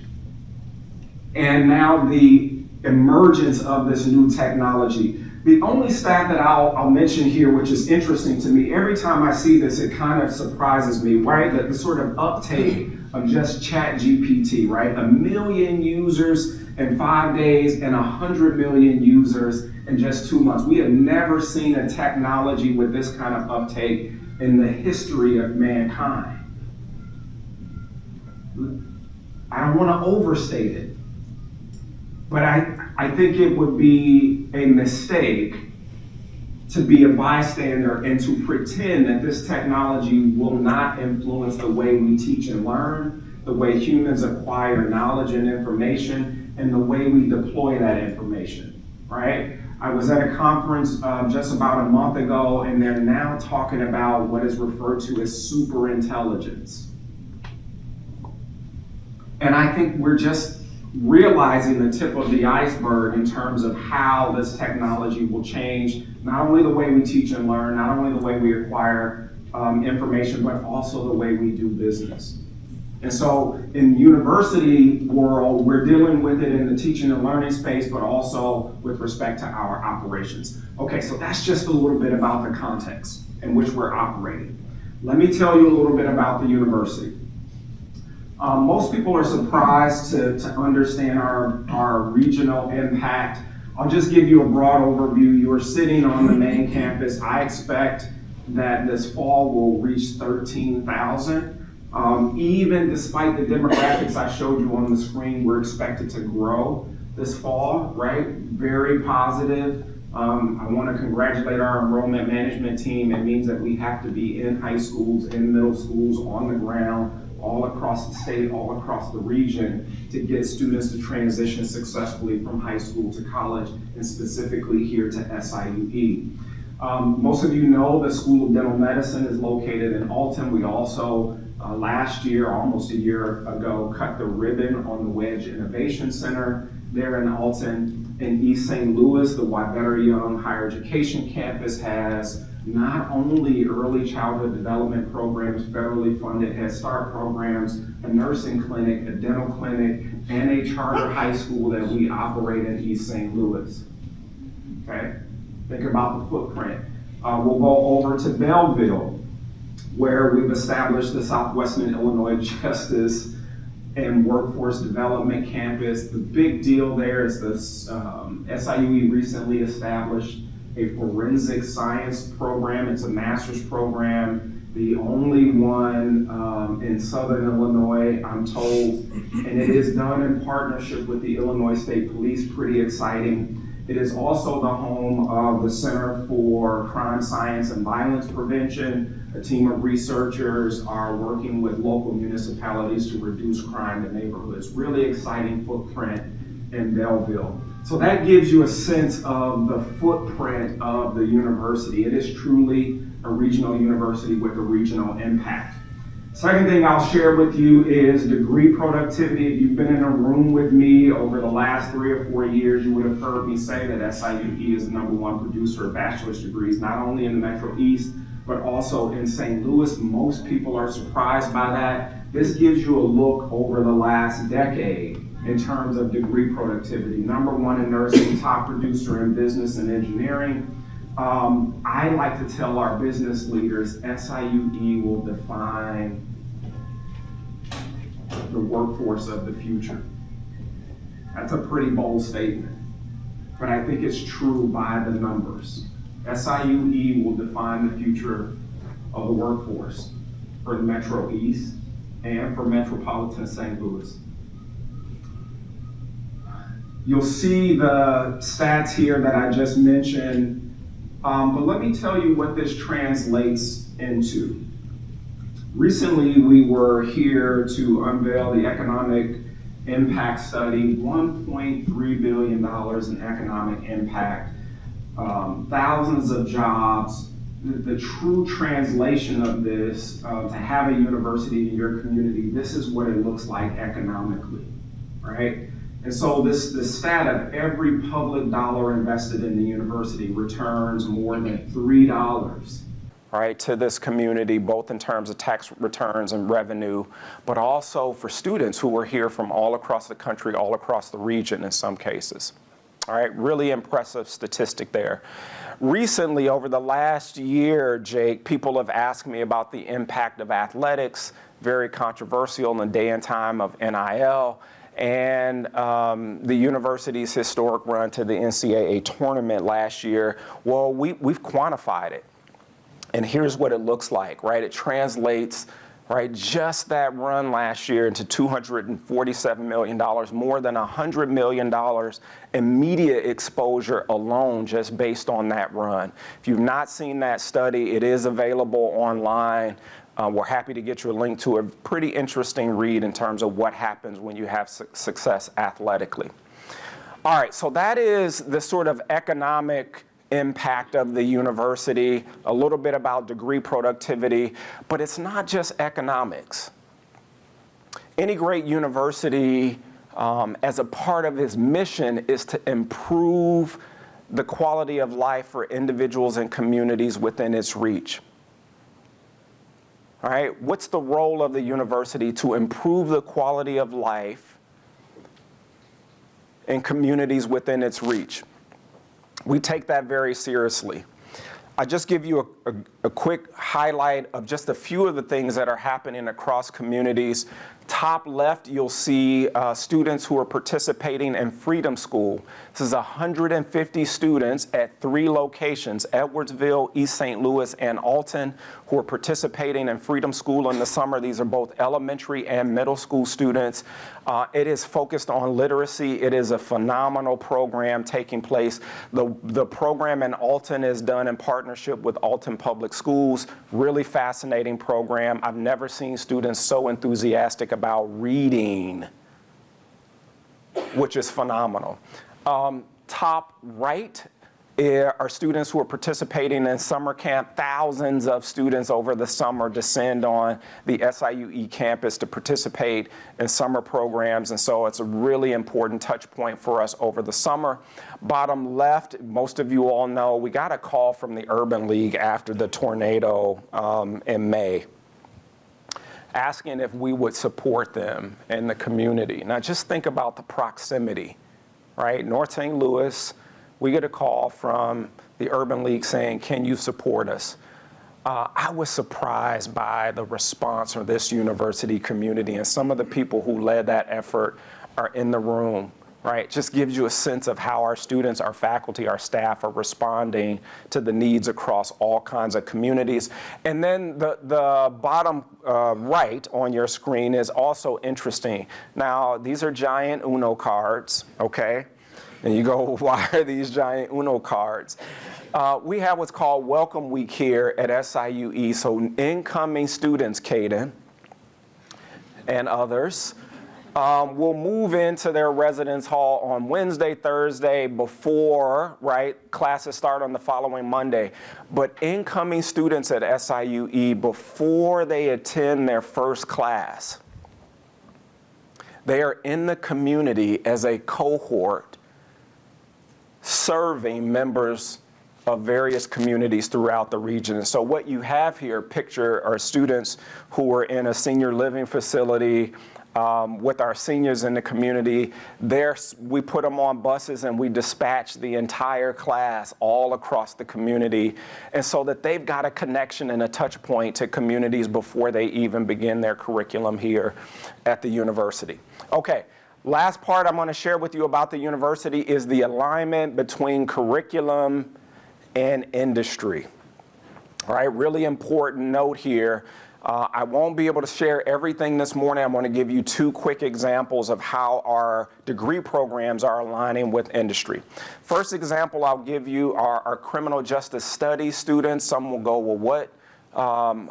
and now the emergence of this new technology. The only stat that I'll mention here, which is interesting to me, every time I see this, it kind of surprises me, right? The sort of uptake of just ChatGPT, right? 1 million users in 5 days and 100 million users in just 2 months. We have never seen a technology with this kind of uptake in the history of mankind. I don't want to overstate it, but I think it would be a mistake to be a bystander and to pretend that this technology will not influence the way we teach and learn, the way humans acquire knowledge and information, and the way we deploy that information, right? I was at a conference just about a month ago, and they're now talking about what is referred to as superintelligence. And I think we're just realizing the tip of the iceberg in terms of how this technology will change not only the way we teach and learn, not only the way we acquire information, but also the way we do business. And so in the university world, we're dealing with it in the teaching and learning space, but also with respect to our operations. Okay, so that's just a little bit about the context in which we're operating. Let me tell you a little bit about the university. Most people are surprised to understand our regional impact. I'll just give you a broad overview. You are sitting on the main campus. I expect that this fall will reach 13,000. Even despite the demographics I showed you on the screen, we're expected to grow this fall, right? Very positive. I want to congratulate our enrollment management team. It means that we have to be in high schools, in middle schools, on the ground, all across the state, all across the region, to get students to transition successfully from high school to college, and specifically here to SIUE. Most of you know the School of Dental Medicine is located in Alton. We also, last year, almost a year ago, cut the ribbon on the Wedge Innovation Center there in Alton. In East St. Louis, the Wybetter Young Higher Education Campus has not only early childhood development programs, federally funded Head Start programs, a nursing clinic, a dental clinic, and a charter high school that we operate in East St. Louis. Okay? Think about the footprint. We'll go over to Belleville, where we've established the Southwestern Illinois Justice and Workforce Development Campus. The big deal there is this SIUE recently established a forensic science program. It's a master's program, the only one in Southern Illinois, I'm told, and it is done in partnership with the Illinois State Police. Pretty exciting. It is also the home of the Center for Crime Science and Violence Prevention. A team of researchers are working with local municipalities to reduce crime in neighborhoods. Really exciting footprint in Belleville. So that gives you a sense of the footprint of the university. It is truly a regional university with a regional impact. Second thing I'll share with you is degree productivity. If you've been in a room with me over the last 3 or 4 years, you would have heard me say that SIUE is the #1 producer of bachelor's degrees, not only in the Metro East, but also in St. Louis. Most people are surprised by that. This gives you a look over the last decade in terms of degree productivity. #1 in nursing, top producer in business and engineering. I like to tell our business leaders, SIUE will define the workforce of the future. That's a pretty bold statement, but I think it's true by the numbers. SIUE will define the future of the workforce for the Metro East and for metropolitan St. Louis. You'll see the stats here that I just mentioned, but let me tell you what this translates into. Recently, we were here to unveil the economic impact study, $1.3 billion in economic impact, thousands of jobs. The true translation of this, to have a university in your community, this is what it looks like economically, right? And so this stat of every public dollar invested in the university returns more than $3, right, to this community, both in terms of tax returns and revenue, but also for students who are here from all across the country, all across the region in some cases. All right, really impressive statistic there. Recently, over the last year, Jake, people have asked me about the impact of athletics, very controversial in the day and time of NIL.
and the university's historic run to the NCAA tournament last year. Well, we've quantified it. And here's what it looks like, right? It translates, right, just that run last year into $247 million, more than $100 million in media exposure alone just based on that run. If you've not seen that study, it is available online. We're happy to get you a link to a pretty interesting read in terms of what happens when you have success athletically. All right, so that is the sort of economic impact of the university, a little bit about degree productivity, but it's not just economics. Any great university, as a part of its mission, is to improve the quality of life for individuals and communities within its reach. All right, what's the role of the university to improve the quality of life in communities within its reach? We take that very seriously. I just give you a quick highlight of just a few of the things that are happening across communities. Top left, you'll see students who are participating in Freedom School. This is 150 students at 3 locations, Edwardsville, East St. Louis, and Alton, who are participating in Freedom School in the summer. These are both elementary and middle school students. It is focused on literacy. It is a phenomenal program taking place. The program in Alton is done in partnership with Alton Public Schools. Really fascinating program. I've never seen students so enthusiastic about reading, which is phenomenal. Top right are students who are participating in summer camp. Thousands of students over the summer descend on the SIUE campus to participate in summer programs, and so it's a really important touch point for us over the summer. Bottom left, most of you all know, we got a call from the Urban League after the tornado in May, asking if we would support them in the community. Now just think about the proximity, right? North St. Louis, we get a call from the Urban League saying, can you support us? I was surprised by the response from this university community, and some of the people who led that effort are in the room, right? Just gives you a sense of how our students, our faculty, our staff are responding to the needs across all kinds of communities. And then the bottom right on your screen is also interesting. Now, these are giant Uno cards, okay? And you go, why are these giant Uno cards? We have what's called Welcome Week here at SIUE. So incoming students, Caden, and others, will move into their residence hall on Wednesday, Thursday before, right, classes start on the following Monday. But incoming students at SIUE, before they attend their first class, they are in the community as a cohort serving members of various communities throughout the region. And so what you have here, picture, are students who are in a senior living facility with our seniors in the community. We put them on buses and we dispatch the entire class all across the community, and so that they've got a connection and a touch point to communities before they even begin their curriculum here at the university. Okay. Last part I'm going to share with you about the university is the alignment between curriculum and industry. All right, really important note here. I won't be able to share everything this morning. I'm going to give you 2 quick examples of how our degree programs are aligning with industry. First example I'll give you are our criminal justice studies students. Some will go, well,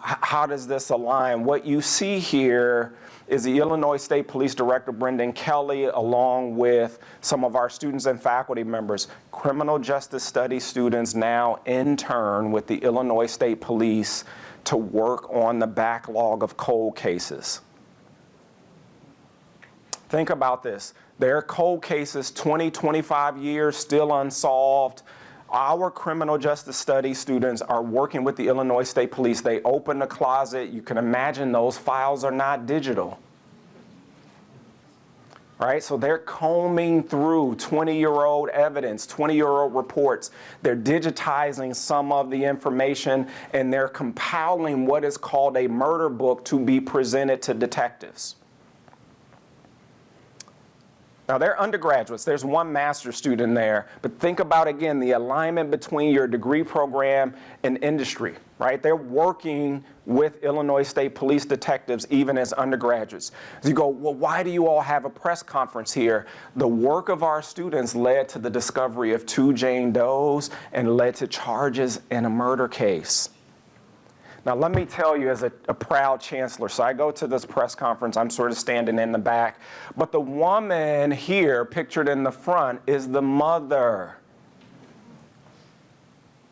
how does this align? What you see here is the Illinois State Police Director, Brendan Kelly, along with some of our students and faculty members. Criminal justice studies students now intern with the Illinois State Police to work on the backlog of cold cases. Think about this. There are cold cases, 20, 25 years, still unsolved. Our criminal justice studies students are working with the Illinois State Police. They open the closet. You can imagine those files are not digital. Right? So they're combing through 20-year-old evidence, 20-year-old reports. They're digitizing some of the information, and they're compiling what is called a murder book to be presented to detectives. Now, they're undergraduates. There's one master's student there. But think about, again, the alignment between your degree program and industry, right? They're working with Illinois State Police detectives even as undergraduates. So you go, well, why do you all have a press conference here? The work of our students led to the discovery of 2 Jane Does and led to charges in a murder case. Now, let me tell you, as a proud chancellor, so I go to this press conference, I'm sort of standing in the back, but the woman here, pictured in the front, is the mother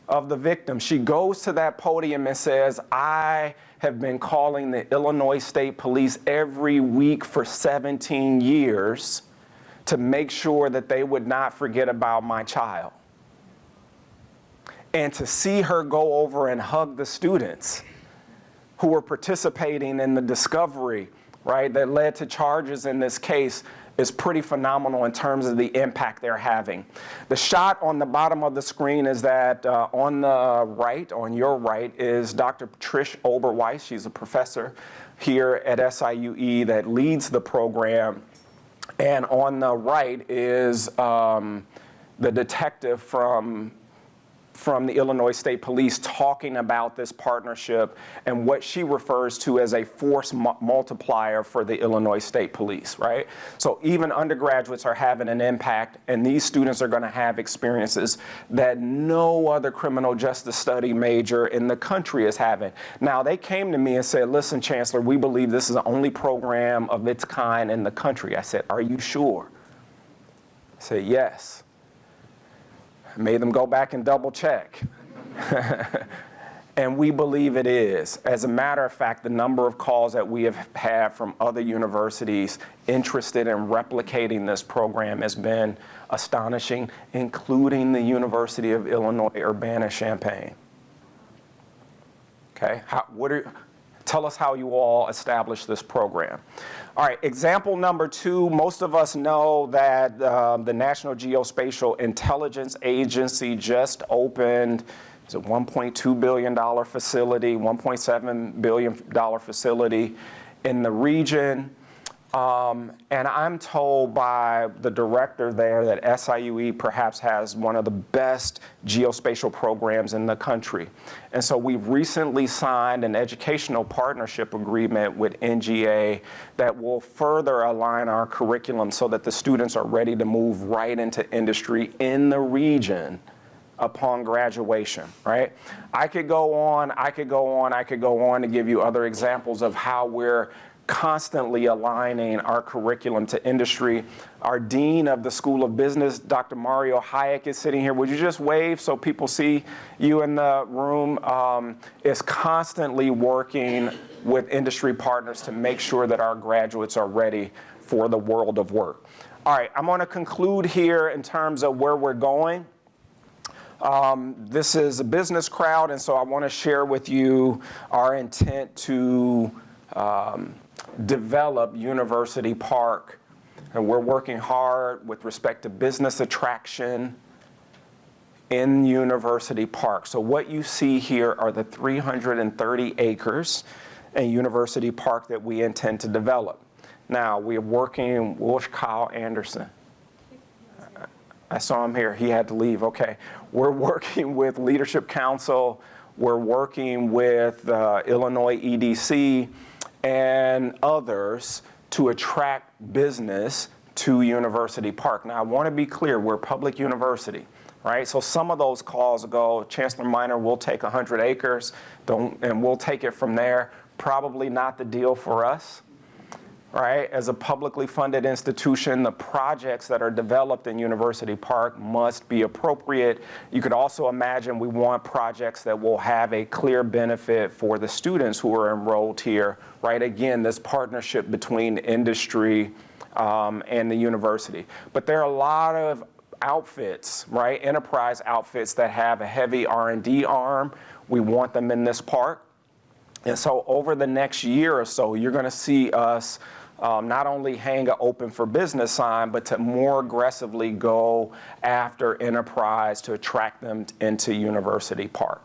of the victim. She goes to that podium and says, I have been calling the Illinois State Police every week for 17 years to make sure that they would not forget about my child. And to see her go over and hug the students who were participating in the discovery, right, that led to charges in this case is pretty phenomenal in terms of the impact they're having. The shot on the bottom of the screen is that on the right, on your right, is Dr. Trish Oberweis. She's a professor here at SIUE that leads the program. And on the right is the detective from the Illinois State Police talking about this partnership and what she refers to as a force multiplier for the Illinois State Police, right? So even undergraduates are having an impact, and these students are going to have experiences that no other criminal justice study major in the country is having. Now, they came to me and said, listen, Chancellor, we believe this is the only program of its kind in the country. I said, are you sure? I said, yes. Made them go back and double check. And we believe it is. As a matter of fact, the number of calls that we have had from other universities interested in replicating this program has been astonishing, including the University of Illinois Urbana-Champaign. Okay, tell us how you all established this program. All right, example number 2, most of us know that the National Geospatial Intelligence Agency just opened, it's a $1.2 billion facility, $1.7 billion facility in the region. And I'm told by the director there that SIUE perhaps has one of the best geospatial programs in the country. And so we've recently signed an educational partnership agreement with NGA that will further align our curriculum so that the students are ready to move right into industry in the region upon graduation, right? I could go on to give you other examples of how we're constantly aligning our curriculum to industry. Our dean of the School of Business, Dr. Mario Hayek, is sitting here. Would you just wave so people see you in the room? Is constantly working with industry partners to make sure that our graduates are ready for the world of work. All right, I'm going to conclude here in terms of where we're going. This is a business crowd, and so I want to share with you our intent to develop University Park. And we're working hard with respect to business attraction in University Park. So what you see here are the 330 acres in University Park that we intend to develop. Now, we are working with Kyle Anderson. I saw him here. He had to leave. Okay. We're working with Leadership Council. We're working with Illinois EDC and others to attract business to University Park. Now, I want to be clear, we're a public university, right? So some of those calls go, Chancellor Minor, we'll take 100 acres, and we'll take it from there. Probably not the deal for us, right? As a publicly funded institution, the projects that are developed in University Park must be appropriate. You could also imagine we want projects that will have a clear benefit for the students who are enrolled here, right? Again, this partnership between industry and the university. But there are a lot of outfits, right? Enterprise outfits that have a heavy R&D arm. We want them in this park. And so over the next year or so, you're going to see us not only hang an open for business sign, but to more aggressively go after enterprise to attract them into University Park.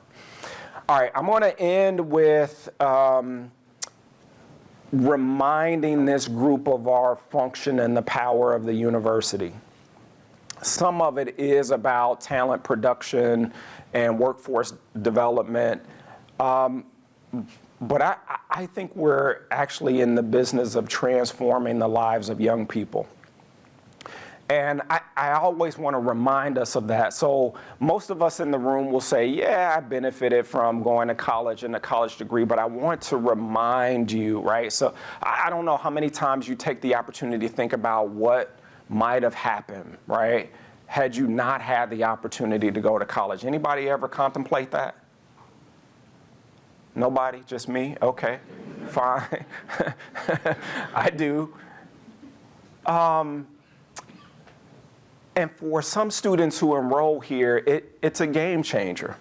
All right, I'm going to end with reminding this group of our function and the power of the university. Some of it is about talent production and workforce development. But I think we're actually in the business of transforming the lives of young people. And I always want to remind us of that. So most of us in the room will say, yeah, I benefited from going to college and a college degree, but I want to remind you, right? So I don't know how many times you take the opportunity to think about what might have happened, right, had you not had the opportunity to go to college. Anybody ever contemplate that? Nobody? Just me? Okay, fine. I do. And for some students who enroll here, it's a game changer.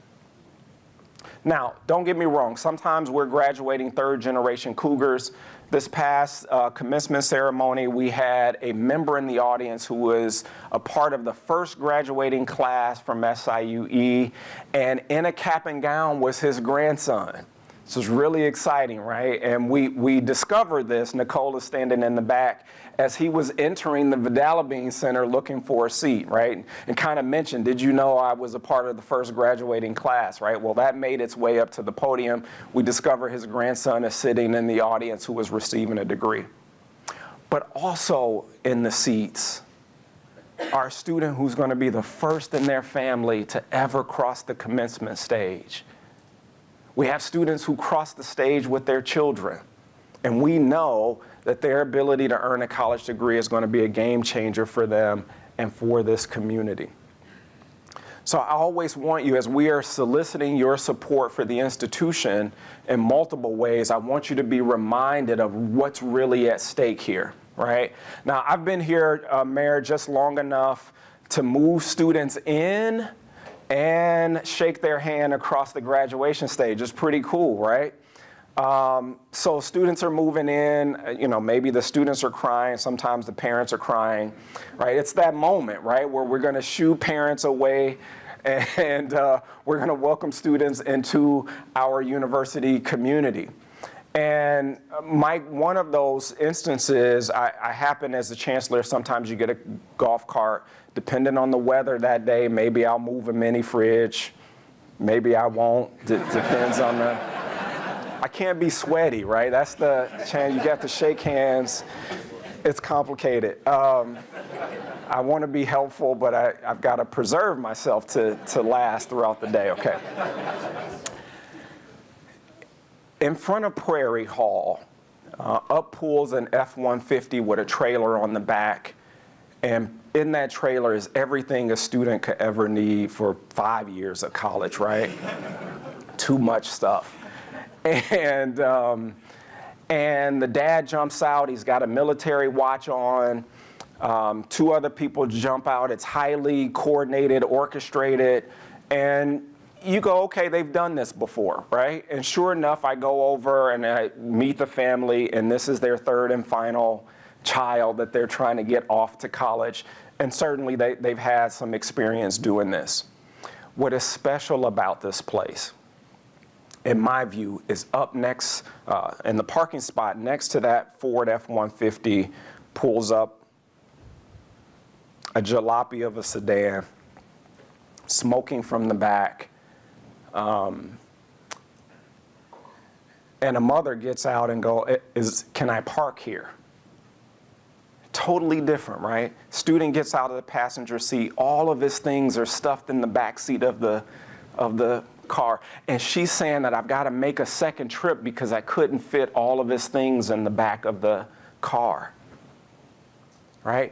Now, don't get me wrong. Sometimes we're graduating third-generation Cougars. This past commencement ceremony, we had a member in the audience who was a part of the first graduating class from SIUE, and in a cap and gown was his grandson. This was really exciting, right? And we discovered this, Nicole is standing in the back, as he was entering the Vidalabine Center looking for a seat, right? And kind of mentioned, did you know I was a part of the first graduating class, right? Well, that made its way up to the podium. We discover his grandson is sitting in the audience who was receiving a degree. But also in the seats, our student who's going to be the first in their family to ever cross the commencement stage. We have students who cross the stage with their children, and we know that their ability to earn a college degree is going to be a game changer for them and for this community. So I always want you, as we are soliciting your support for the institution in multiple ways, I want you to be reminded of what's really at stake here, right? Now, I've been here, Mayor, just long enough to move students in and shake their hand across the graduation stage. It's pretty cool, right? So students are moving in, maybe the students are crying, sometimes the parents are crying, right? It's that moment, right, where we're gonna shoo parents away and we're gonna welcome students into our university community. And one of those instances, I happen as the chancellor, sometimes you get a golf cart. Depending on the weather that day, maybe I'll move a mini fridge, maybe I won't. Depends on I can't be sweaty, right? That's the chance. You have to shake hands. It's complicated. I want to be helpful, but I've got to preserve myself to last throughout the day, okay? In front of Prairie Hall, up pulls an F-150 with a trailer on the back, and in that trailer is everything a student could ever need for 5 years of college, right? Too much stuff. And the dad jumps out. He's got a military watch on. Two other people jump out. It's highly coordinated, orchestrated, and you go, okay, they've done this before, right? And sure enough, I go over and I meet the family, and this is their third and final child that they're trying to get off to college. And certainly they've had some experience doing this. What is special about this place, in my view, is up next, in the parking spot next to that Ford F-150 pulls up a jalopy of a sedan, smoking from the back. And a mother gets out and can I park here? Totally different, right? Student gets out of the passenger seat. All of his things are stuffed in the back seat of the car. And she's saying that I've got to make a second trip because I couldn't fit all of his things in the back of the car, right?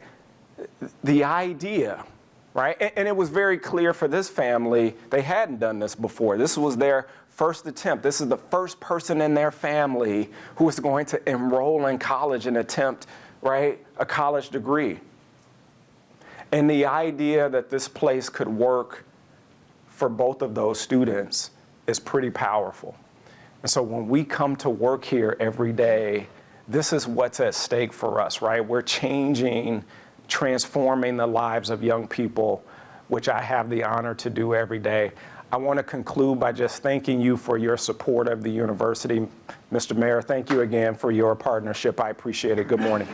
The idea, right? And it was very clear for this family, they hadn't done this before. This was their first attempt. This is the first person in their family who was going to enroll in college and attempt, right, a college degree. And the idea that this place could work for both of those students is pretty powerful. And so when we come to work here every day, this is what's at stake for us, right? We're changing, transforming the lives of young people, which I have the honor to do every day. I want to conclude by just thanking you for your support of the university. Mr. Mayor, thank you again for your partnership. I appreciate it. Good morning.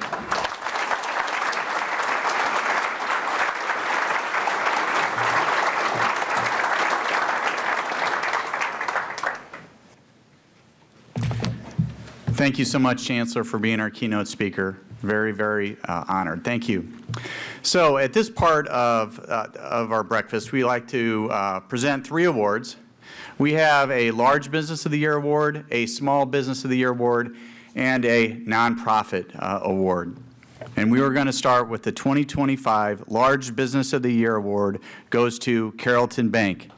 Thank you so much, Chancellor, for being our keynote speaker. Very, very honored. Thank you. So at this part of our breakfast, we like to present 3 awards. We have a Large Business of the Year award, a Small Business of the Year award, and a Nonprofit award. And we are going to start with the 2025 Large Business of the Year award goes to Carrollton Bank.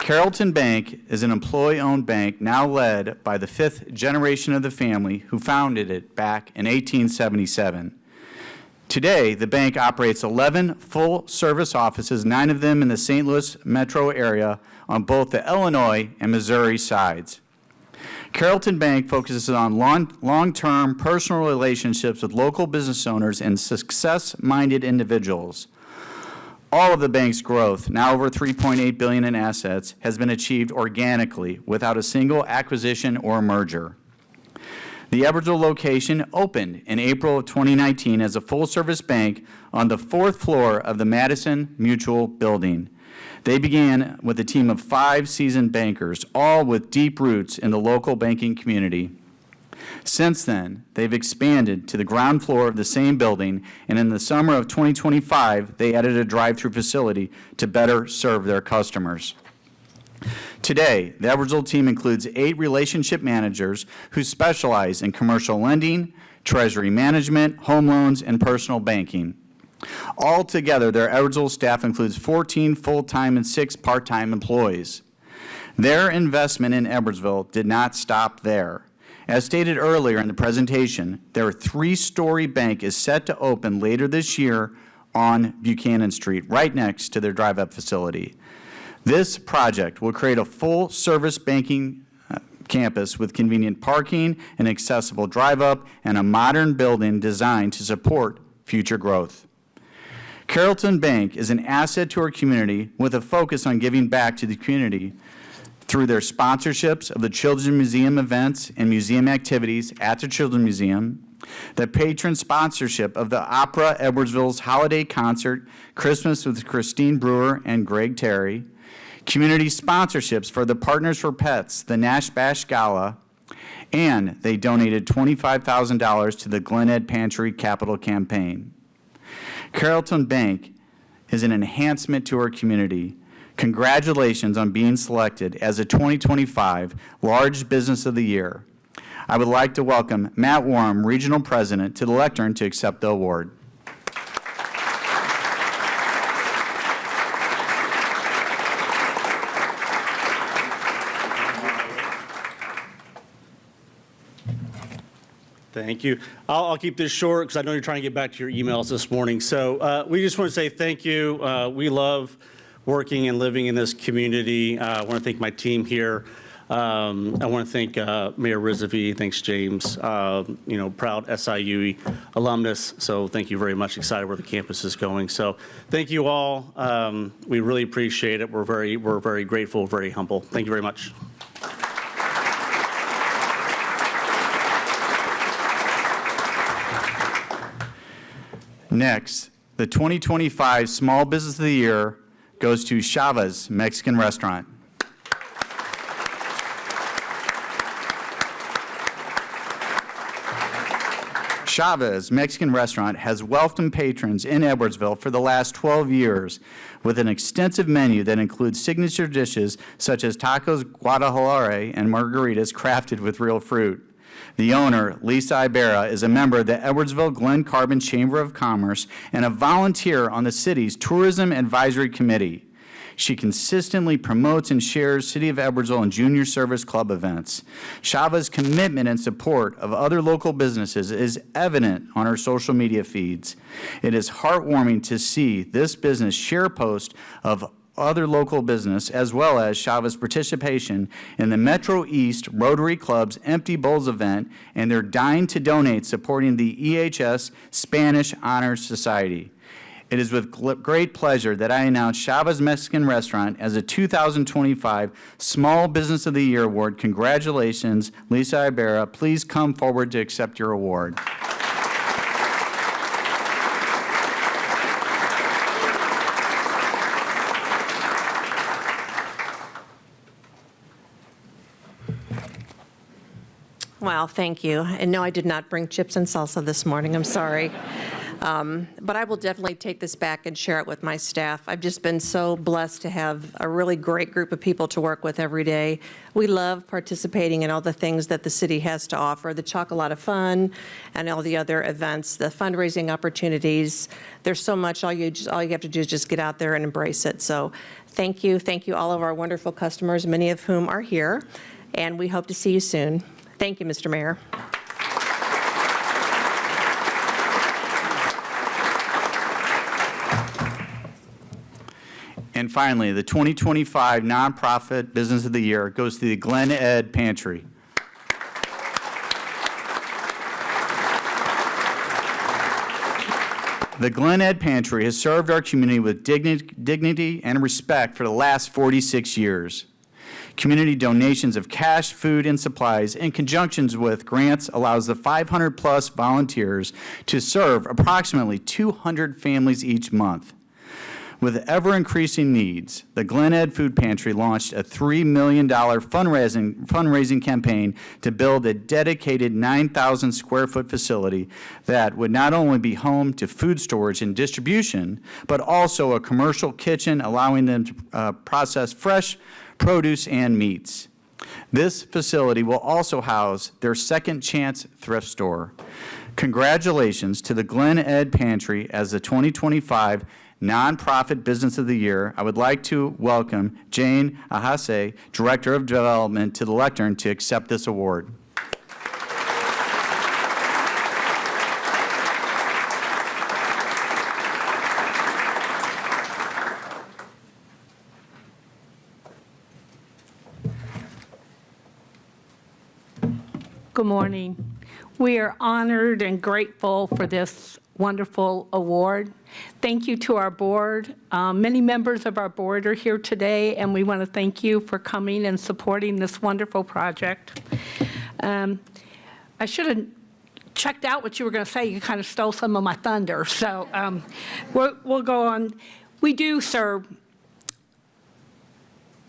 Carrollton Bank is an employee-owned bank now led by the 5th generation of the family who founded it back in 1877. Today, the bank operates 11 full-service offices, 9 of them in the St. Louis metro area on both the Illinois and Missouri sides. Carrollton Bank focuses on long-term personal relationships with local business owners and success-minded individuals. All of the bank's growth, now over $3.8 billion in assets, has been achieved organically without a single acquisition or merger. The Edwardsville location opened in April of 2019 as a full-service bank on the 4th floor of the Madison Mutual Building. They began with a team of 5 seasoned bankers, all with deep roots in the local banking community. Since then, they've expanded to the ground floor of the same building, and in the summer of 2025, they added a drive-through facility to better serve their customers. Today, the Edwardsville team includes 8 relationship managers who specialize in commercial lending, treasury management, home loans, and personal banking. Altogether, their Edwardsville staff includes 14 full-time and 6 part-time employees. Their investment in Edwardsville did not stop there. As stated earlier in the presentation, their 3-story bank is set to open later this year on Buchanan Street, right next to their drive-up facility. This project will create a full-service banking campus with convenient parking, an accessible drive-up, and a modern building designed to support future growth. Carrollton Bank is an asset to our community with a focus on giving back to the community through their sponsorships of the Children's Museum events and museum activities at the Children's Museum, the patron sponsorship of the Opera Edwardsville's holiday concert, Christmas with Christine Brewer and Greg Terry, community sponsorships for the Partners for Pets, the Nash Bash Gala, and they donated $25,000 to the Glen Ed Pantry Capital Campaign. Carrollton Bank is an enhancement to our community. Congratulations on being selected as the 2025 Large Business of the Year. I would like to welcome Matt Warren, Regional President, to the lectern to accept the award.
Thank you. I'll keep this short because I know you're trying to get back to your emails this morning. So we just want to say thank you. We love working and living in this community. I want to thank my team here. I want to thank Mayor Risavy. Thanks, James. Proud SIU alumnus. So thank you very much. Excited where the campus is going. So thank you all. We really appreciate it. We're very grateful, very humble. Thank you very much.
Next, the 2025 Small Business of the Year goes to Chavez Mexican Restaurant. Chavez Mexican Restaurant has welcomed patrons in Edwardsville for the last 12 years with an extensive menu that includes signature dishes such as tacos Guadalajara and margaritas crafted with real fruit. The owner, Lisa Ibarra, is a member of the Edwardsville Glen Carbon Chamber of Commerce and a volunteer on the city's Tourism Advisory Committee. She consistently promotes and shares City of Edwardsville and Junior Service Club events. Shava's commitment and support of other local businesses is evident on her social media feeds. It is heartwarming to see this business share posts of other local business, as well as Chavez' participation in the Metro East Rotary Club's Empty Bowls event and their Dine to Donate supporting the EHS Spanish Honors Society. It is with great pleasure that I announce Chavez Mexican Restaurant as a 2025 Small Business of the Year Award. Congratulations, Lisa Ibarra. Please come forward to accept your award.
Wow, thank you. And no, I did not bring chips and salsa this morning. I'm sorry. But I will definitely take this back and share it with my staff. I've just been so blessed to have a really great group of people to work with every day. We love participating in all the things that the city has to offer, the Chocolate Fun and all the other events, the fundraising opportunities. There's so much. All you have to do is just get out there and embrace it. So thank you. Thank you, all of our wonderful customers, many of whom are here. And we hope to see you soon. Thank you, Mr. Mayor.
And finally, the 2025 Nonprofit Business of the Year goes to the Glen Ed Pantry. The Glen Ed Pantry has served our community with dignity and respect for the last 46 years. Community donations of cash, food, and supplies in conjunction with grants allows the 500-plus volunteers to serve approximately 200 families each month. With ever-increasing needs, the Glen Ed Food Pantry launched a $3 million fundraising campaign to build a dedicated 9,000-square-foot facility that would not only be home to food storage and distribution, but also a commercial kitchen allowing them to process fresh produce and meats. This facility will also house their Second Chance thrift store. Congratulations to the Glen Ed Pantry as the 2025 Nonprofit Business of the Year. I would like to welcome Jane Ahase, Director of Development, to the lectern to accept this award.
Good morning. We are honored and grateful for this wonderful award. Thank you to our board. Many members of our board are here today, and we want to thank you for coming and supporting this wonderful project. I should have checked out what you were going to say. You kind of stole some of my thunder. So we'll go on. We do serve.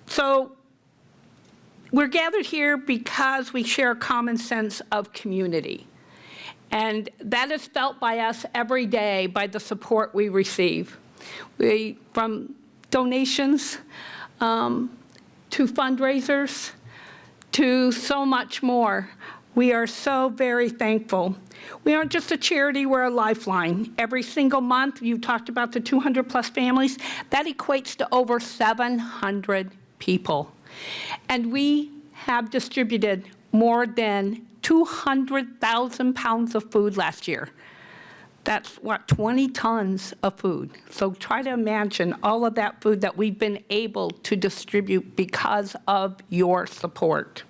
So we're gathered here because we share a common sense of community. And that is felt by us every day by the support we receive. From donations to fundraisers to so much more. We are so very thankful. We aren't just a charity, we're a lifeline. Every single month, you talked about the 200-plus families, that equates to over 700 people. And we have distributed more than 200,000 pounds of food last year. That's, 20 tons of food. So try to imagine all of that food that we've been able to distribute because of your support.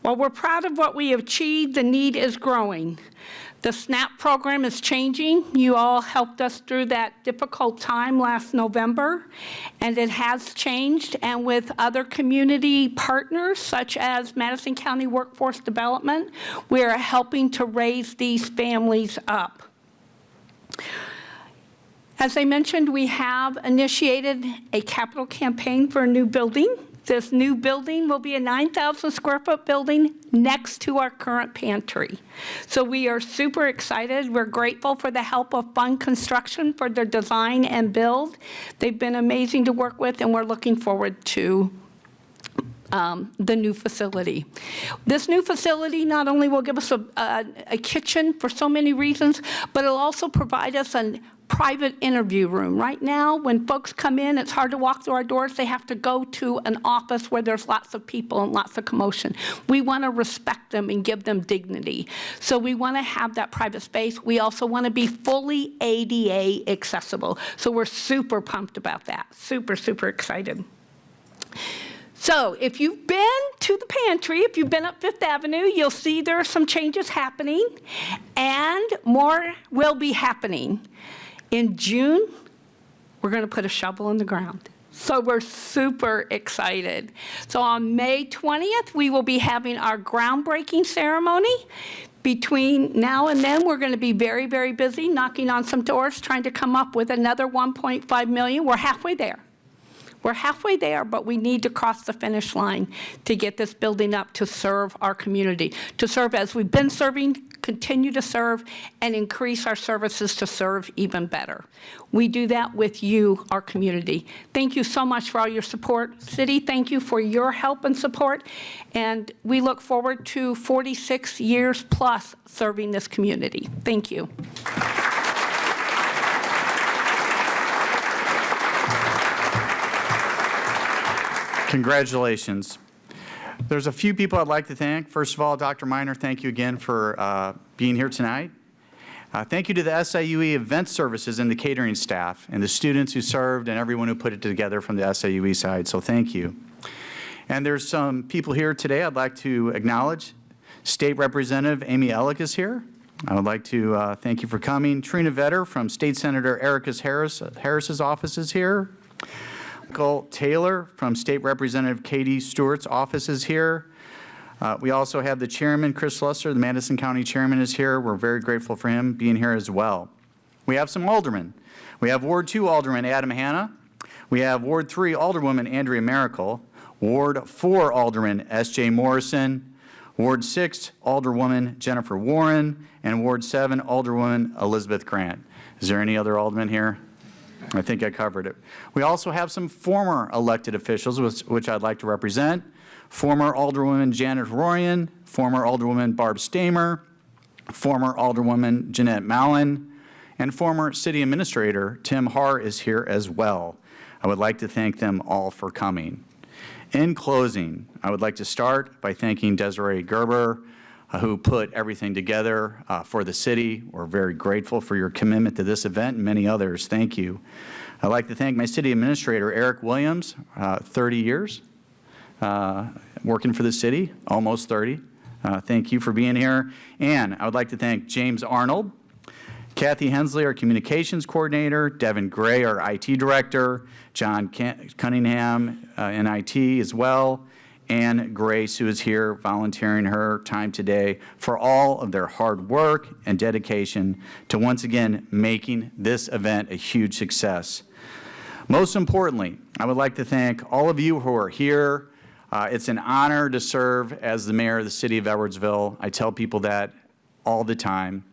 While we're proud of what we have achieved, the need is growing. The SNAP program is changing. You all helped us through that difficult time last November, and it has changed. And with other community partners, such as Madison County Workforce Development, we are helping to raise these families up. As I mentioned, we have initiated a capital campaign for a new building. This new building will be a 9,000-square-foot building next to our current pantry. So we are super excited. We're grateful for the help of Fund Construction for their design and build. They've been amazing to work with, and we're looking forward to the new facility. This new facility not only will give us a kitchen for so many reasons, but it'll also provide us a private interview room. Right now, when folks come in, it's hard to walk through our doors. They have to go to an office where there's lots of people and lots of commotion. We want to respect them and give them dignity. So we want to have that private space. We also want to be fully ADA accessible. So we're super pumped about that. Super, super excited. So if you've been to the pantry, if you've been up Fifth Avenue, you'll see there are some changes happening, and more will be happening. In June, we're going to put a shovel in the ground. So we're super excited. So on May 20th, we will be having our groundbreaking ceremony. Between now and then, we're going to be very, very busy knocking on some doors, trying to come up with another $1.5 million. We're halfway there. We're halfway there, but we need to cross the finish line to get this building up to serve our community, to serve as we've been serving, continue to serve, and increase our services to serve even better. We do that with you, our community. Thank you so much for all your support. City, thank you for your help and support, and we look forward to 46 years plus serving this community. Thank you.
Congratulations. There's a few people I'd like to thank. First of all, Dr. Miner, thank you again for being here tonight. Thank you to the SIUE event services and the catering staff and the students who served and everyone who put it together from the SIUE side, so thank you. And there's some people here today I'd like to acknowledge. State Representative Amy Ellick is here. I would like to thank you for coming. Trina Vetter from State Senator Erica Harris's office is here. Michael Taylor from State Representative Katie Stewart's office is here. We also have the chairman, Chris Slusser, the Madison County chairman is here. We're very grateful for him being here as well. We have some aldermen. We have Ward 2 Alderman Adam Hanna. We have Ward 3 Alderwoman Andrea Miracle. Ward 4 Alderman S.J. Morrison. Ward 6 Alderwoman Jennifer Warren. And Ward 7 Alderwoman Elizabeth Grant. Is there any other aldermen here? I think I covered it. We also have some former elected officials, which I'd like to represent. Former Alderwoman Janet Royan, former Alderwoman Barb Stamer, former Alderwoman Jeanette Mallon, and former City Administrator Tim Haar is here as well. I would like to thank them all for coming. In closing, I would like to start by thanking Desiree Gerber, who put everything together for the city. We're very grateful for your commitment to this event and many others. Thank you. I'd like to thank my city administrator, Eric Williams, 30 years working for the city, almost 30. Thank you for being here. And I would like to thank James Arnold, Kathy Hensley, our communications coordinator, Devin Gray, our IT director, John Cunningham in IT as well, and Grace, who is here volunteering her time today for all of their hard work and dedication to once again making this event a huge success. Most importantly, I would like to thank all of you who are here. It's an honor to serve as the mayor of the city of Edwardsville. I tell people that all the time.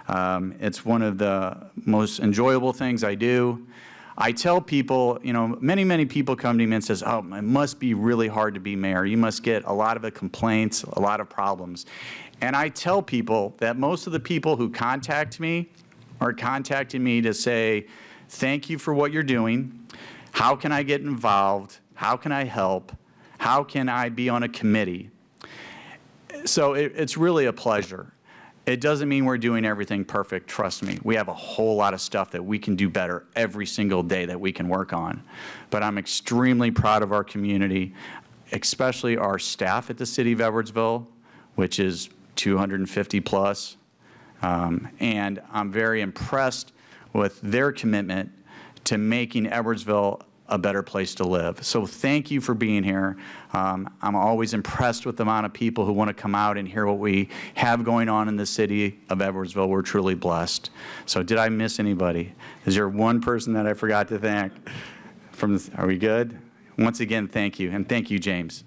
It's one of the most enjoyable things I do. I tell people, you know, many people come to me and says, oh, it must be really hard to be mayor. You must get a lot of complaints, a lot of problems. And I tell people that most of the people who contact me are contacting me to say, thank you for what you're doing. How can I get involved? How can I help? How can I be on a committee? So it's really a pleasure. It doesn't mean we're doing everything perfect, trust me. We have a whole lot of stuff that we can do better every single day that we can work on. But I'm extremely proud of our community, especially our staff at the City of Edwardsville, which is 250 plus. And I'm very impressed with their commitment to making Edwardsville a better place to live. So thank you for being here. I'm always impressed with the amount of people who want to come out and hear what we have going on in the city of Edwardsville. We're truly blessed. So did I miss anybody? Is there one person that I forgot to thank? Are we good? Once again, thank you. And thank you, James.